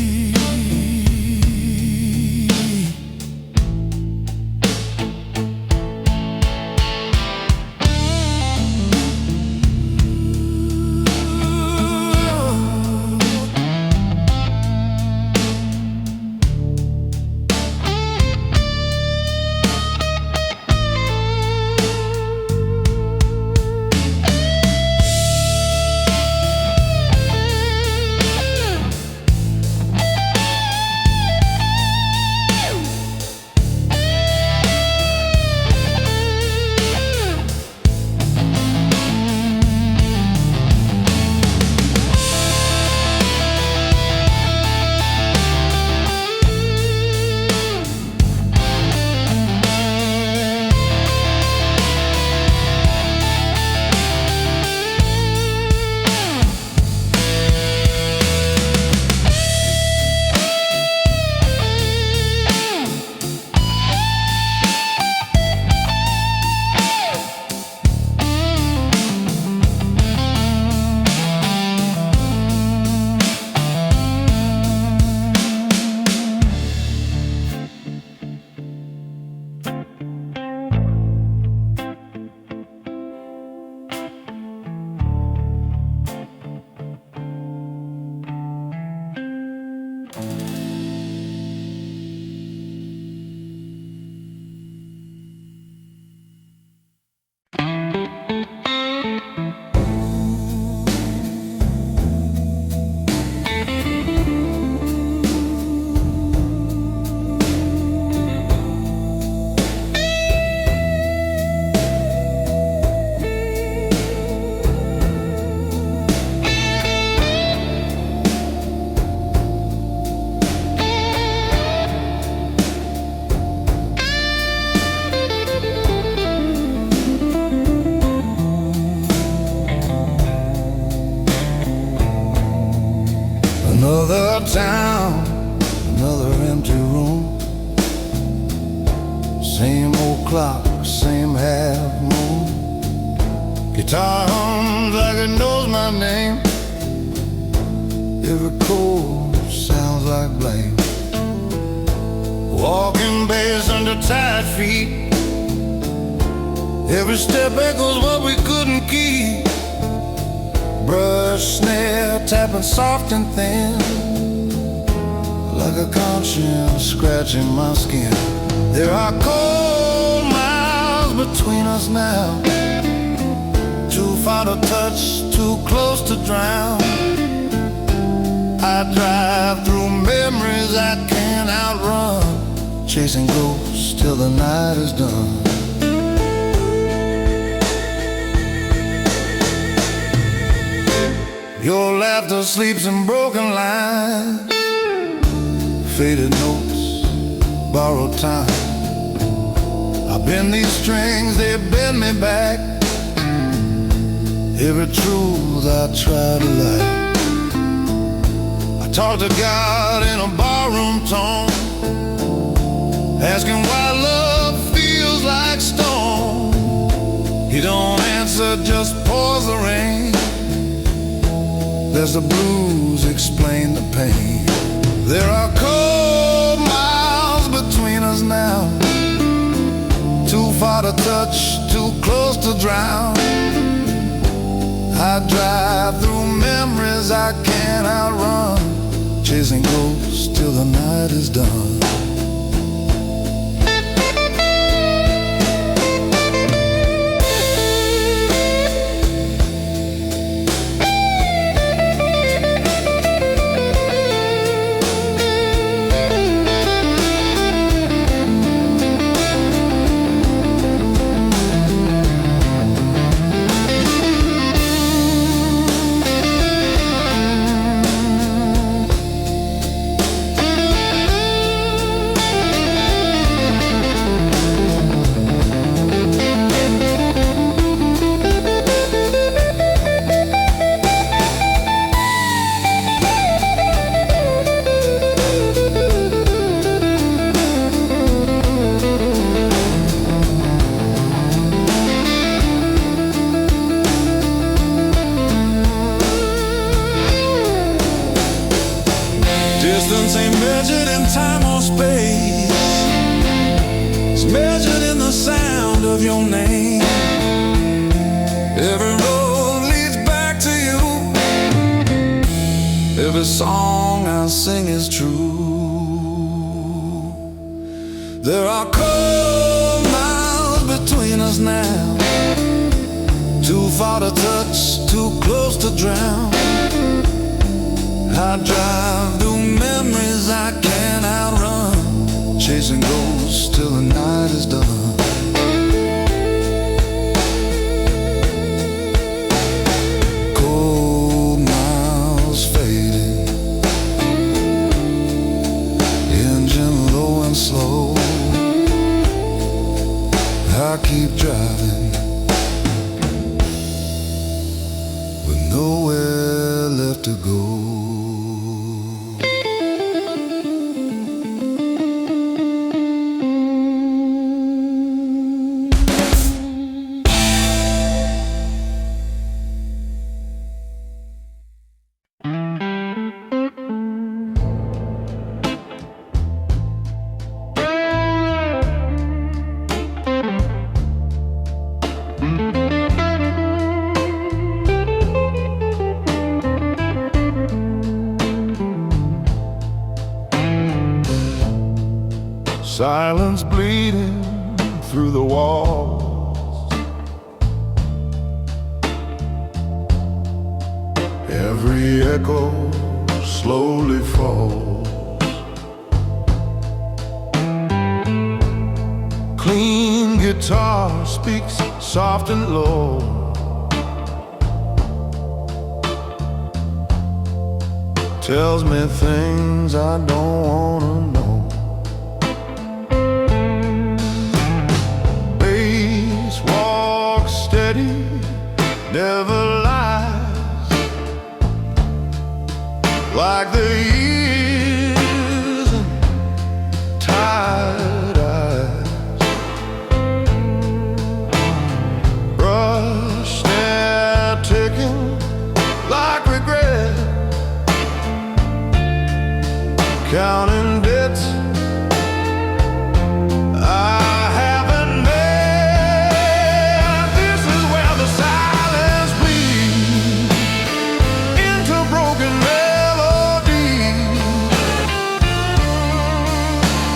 A: clock, same half moon. Guitar hums like it knows my name. Every chord sounds like blame. Walking bass under tired feet. Every step echoes what we couldn't keep. Brush, snare, tapping soft and thin, like a conscience scratching my skin. There are cold miles between us now, too far to touch, too close to drown. I drive through memories I can't outrun, chasing ghosts till the night is done. Your laughter sleeps in broken lines, faded notes, borrowed time. I bend these strings, they bend me back. Every truth I try to lie. I talk to God in a barroom tone, asking why love feels like stone. He don't answer, just pours the rain. There's the blues, explain the pain. There are cold miles between us now, too far to touch, too close to drown. I drive through memories I can't outrun, chasing ghosts till the night is done.
B: Distance ain't measured in time or space, it's measured in the sound of your name. Every road leads back to you, every song I sing is true. There are cold miles between us now, too far to touch, too close to drown. I drive through memories I can't outrun, chasing ghosts till the night is done. Cold miles fading, engine low and slow. I keep driving with nowhere left to go. Silence bleeding through the walls, every echo slowly falls. Clean guitar speaks soft and low, tells me things I don't wanna know. Never lies, like the years and tired eyes.
A: yet. I haven't met. This is where the silence bleeds into broken melody.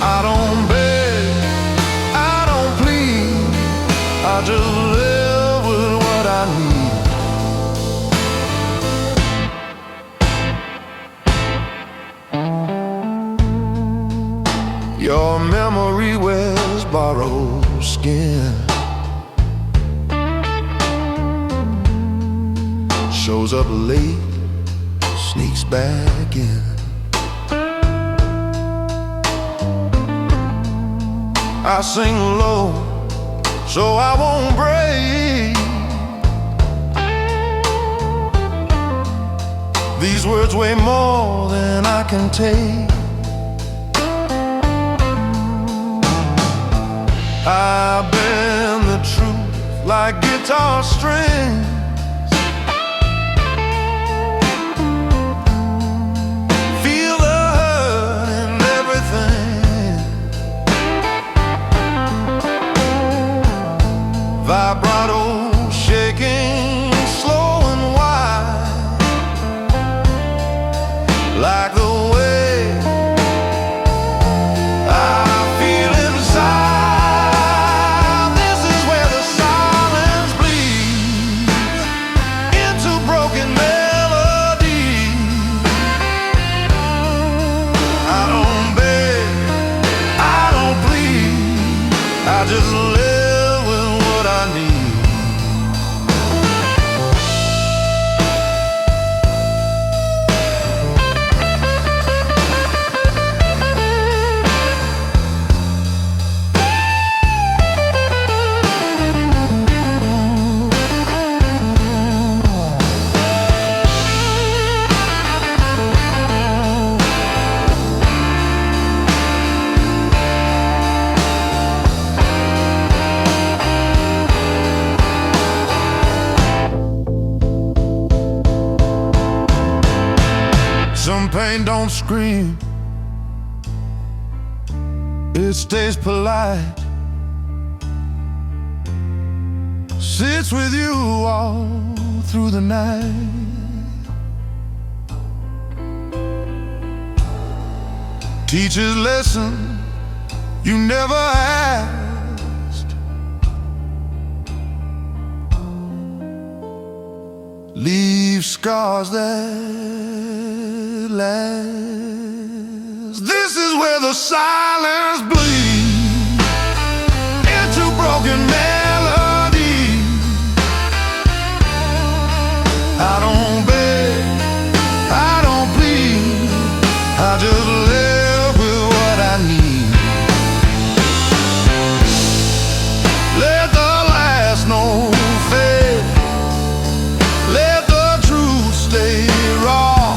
A: I don't beg, I don't plead, I just live with what I need. Your memory wears borrowed skin, shows up late, sneaks back in. I sing low so I won't break. These words weigh more than I can take. I bend the truth like guitar strings. Feel the hurt in everything. Vibrato shaking slow and wide, like the way I feel inside. I just live with what I need. Some pain don't scream, it stays polite, sits with you all through the night. Teaches lesson you never asked, leave scars that last. This is where the silence bleeds into broken melody. I don't beg, I don't plead, I just live with what I need. Let the last note fade, let the truth stay raw.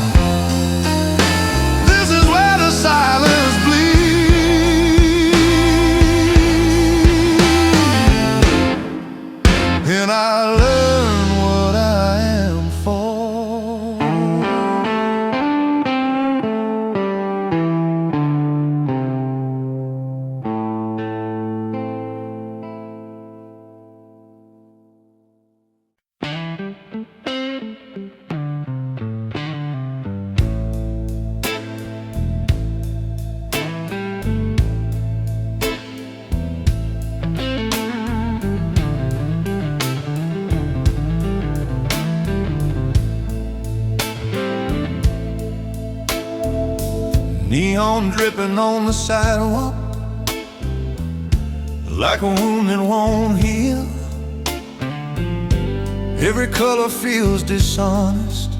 A: This is where the silence bleeds, and I learn what I am for. Neon dripping on the sidewalk, like a wound that won't heal. Every color feels dishonest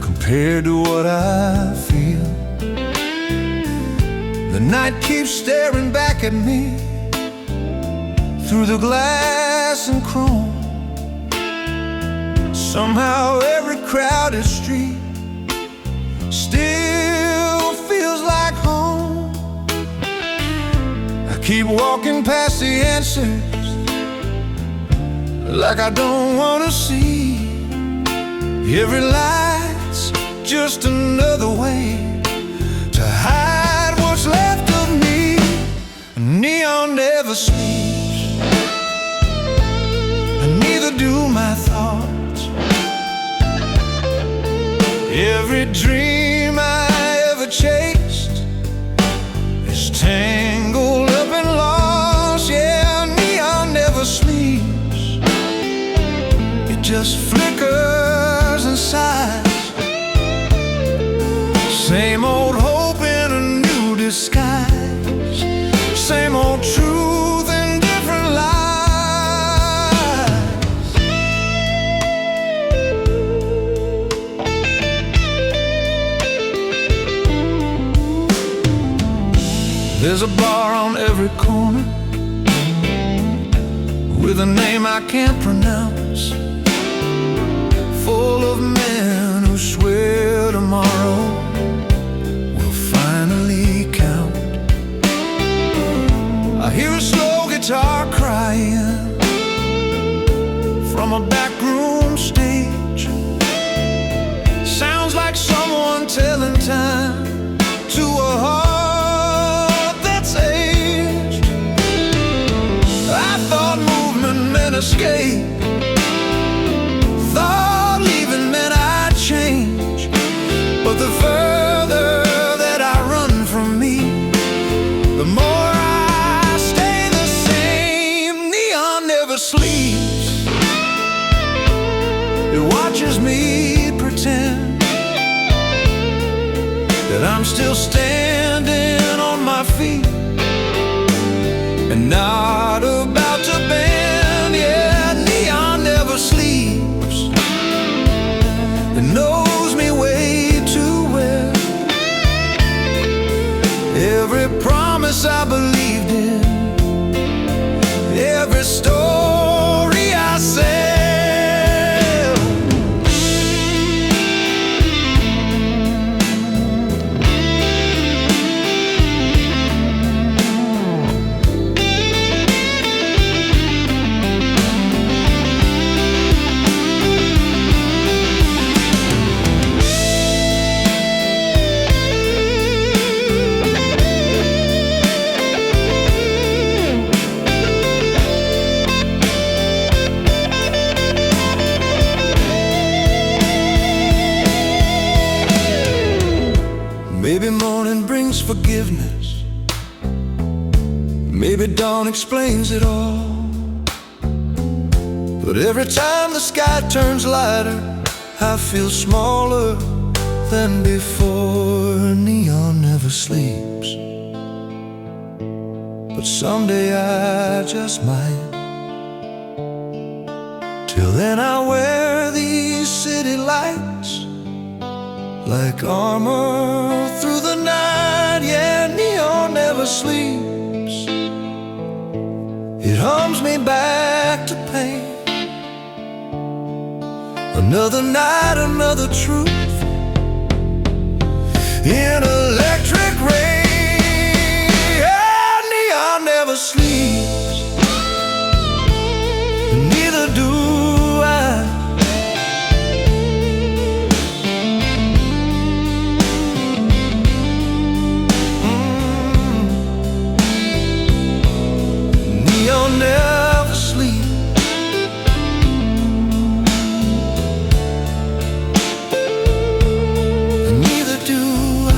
A: compared to what I feel. The night keeps staring back at me through the glass and chrome. Somehow every crowded street still feels like home. I keep walking past the answers like I don't want to see. Every light's just another way to hide There's a bar on every corner with a name I can't pronounce, full of men who swear tomorrow will finally count. I hear a slow guitar crying from a backroom stage. Sounds like someone telling time to a heart that's aged. I thought movement meant escape, thought leaving meant I'd change. But the further that I run from me, the more I stay the same. Neon never sleeps, it watches me pretend that I'm still standing on my feet and not about to bend. Yeah, neon never sleeps, it knows me way too well. Every promise I believed in, every story I said. Maybe morning brings forgiveness, maybe dawn explains it all. But every time the sky turns lighter, I feel smaller than before. Neon never sleeps, but someday I just might. Till then I wear these city lights like armor through the night. Yeah, neon never sleeps, it hums me back to pain. Another night, another truth in electric rain. Yeah, neon never sleeps, neither do I. Neon never sleep, and neither do I.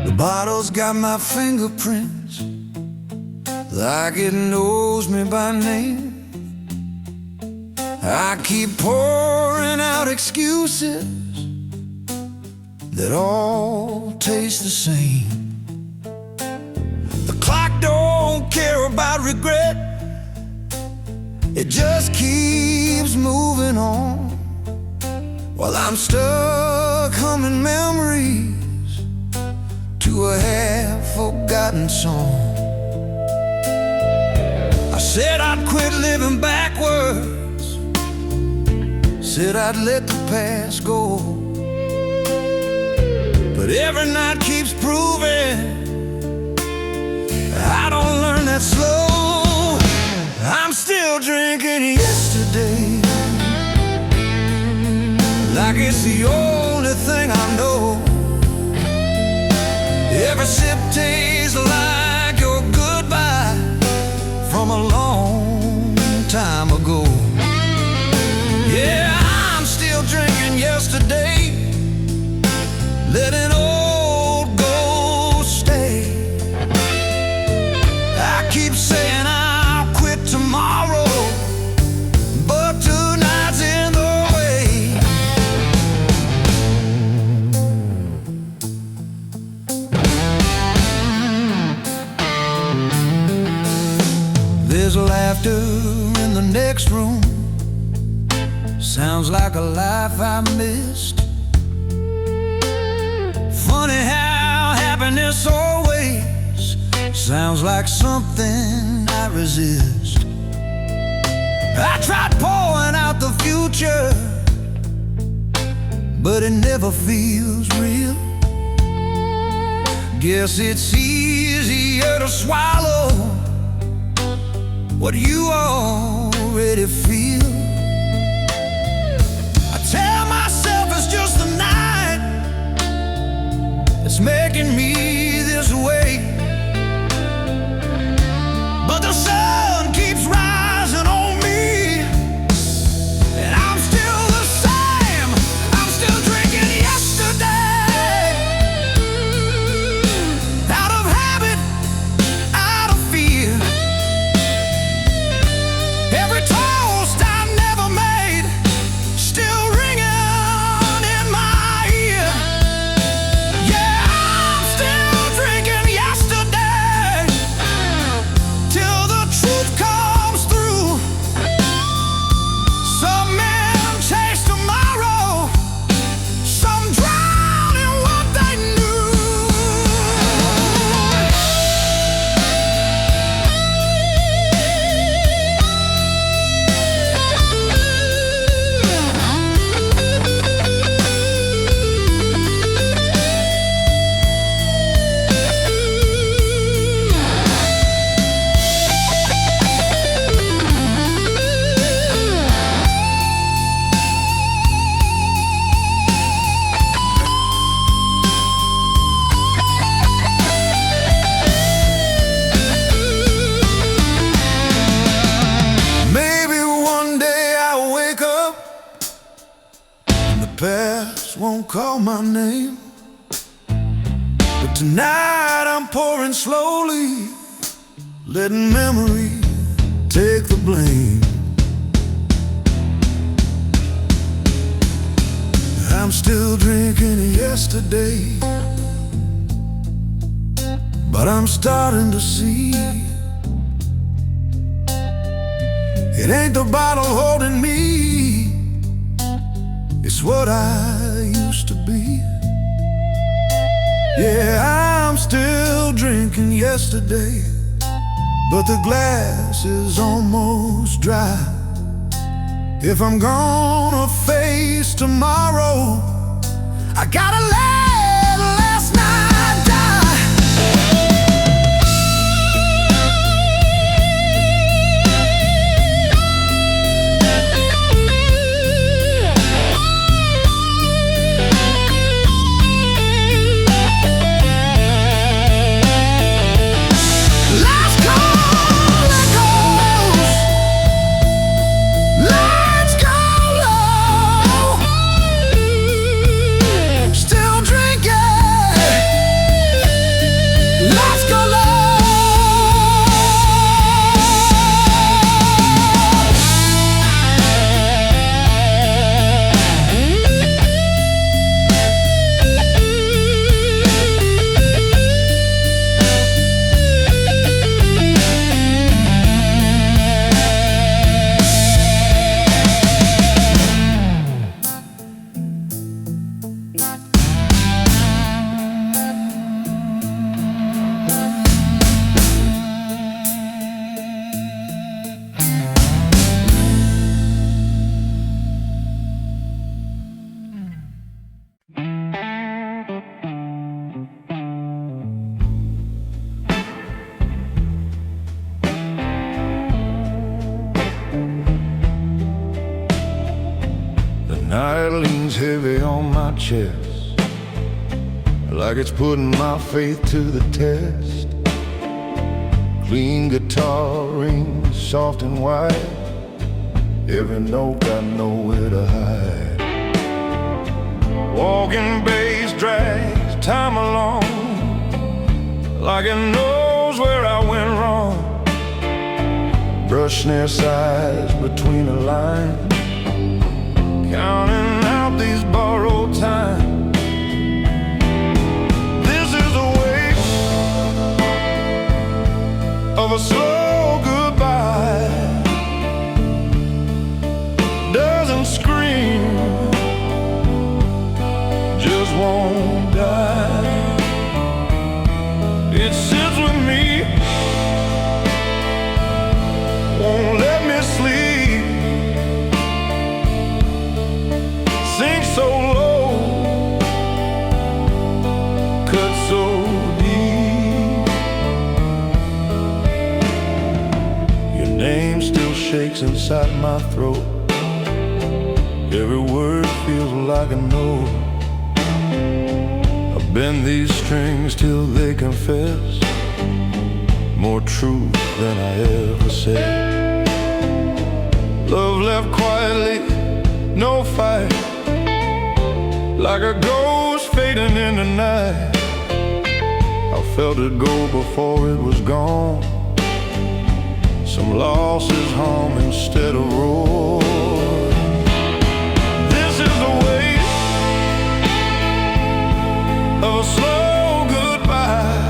A: The bottle's got my fingerprints, like it knows me by name. I keep pouring out excuses that all taste the same. The clock don't care about regret, it just keeps moving on, while I'm stuck humming memories to a half-forgotten song. I said I'd quit living backwards, said I'd let the past go, but every night keeps proving I don't learn that It's the only thing I know. Every sip tastes like your goodbye from a long time ago. Yeah, I'm still drinking yesterday, letting old ghosts stay. I keep saying I'll quit tomorrow, but tonight's in the way. There's laughter in the next room. Sounds like a life I missed. Funny how happiness always sounds like something I resist. I tried pouring out the future, but it never feels real. Guess it's easier to swallow what you already feel. I tell myself it's just the night that's making me this way, but the sun keeps rising on me, and I'm still the same. I'm still drinking yesterday, out of habit, out of fear. Every toast I never made still ringing in my ear. Yeah, I'm still drinking yesterday till the truth comes through. Some men chase tomorrow, some drown in what they knew. Maybe one day I'll wake up and the past won't call my name, but tonight I'm pouring slowly, letting memory take the blame. I'm still drinking yesterday, but I'm starting to see it ain't the bottle holding me, it's what I used to be. Yeah, I'm still drinking yesterday, but the glass is almost dry. If I'm gonna face tomorrow, I gotta let last night die. Last call echoes, lights go low. Still drinking hangs heavy on my chest, like it's putting my faith to the test. Clean guitar rings, soft and white, every note got nowhere to hide. Walking bass drags time along, like it knows where I went wrong. Brush snare sighs between the lines, counting out these borrowed time. This is the way of a slow goodbye. Doesn't scream, just won't die. It sits with me, won't let me sleep. Sing so low, cut so deep. Your name still shakes inside my throat, every word feels like a note. I bend these strings till they confess more truth than I ever said. Love left quietly, no fight, like a ghost fading in the night. I felt it go before it was gone. Some losses hum instead of roar. This is the way of a slow goodbye.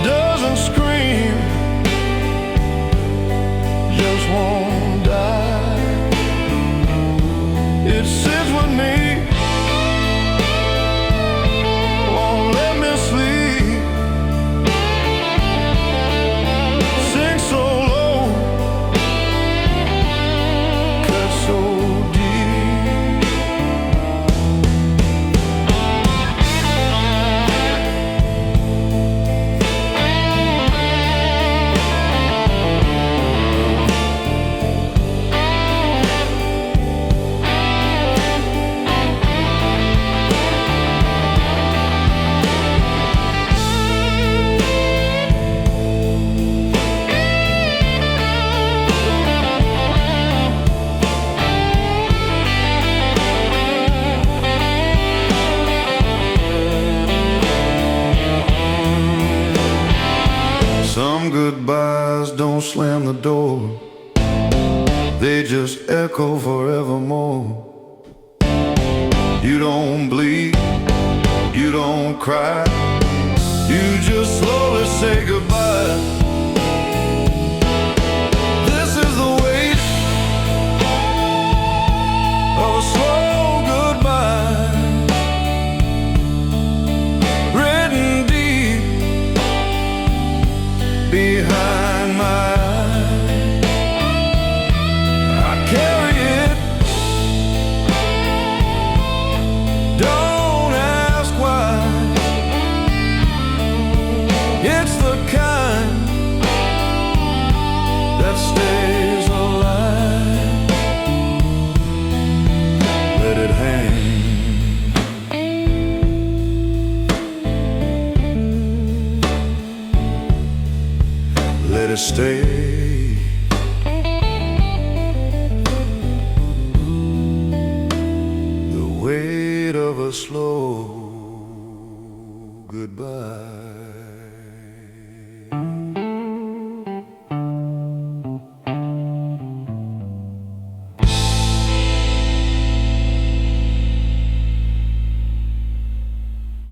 A: Doesn't scream, just won't die. It sits with me, won't let me sleep. Sing so low, cut so deep. Some goodbyes don't slam the door, they just echo forevermore. You don't bleed, you don't cry, you just slowly say goodbye. This is the weight of a slow goodbye, written deep behind my eyes. I carry it, don't ask why. It's the kind that stays alive. Let it hang. Let it stay.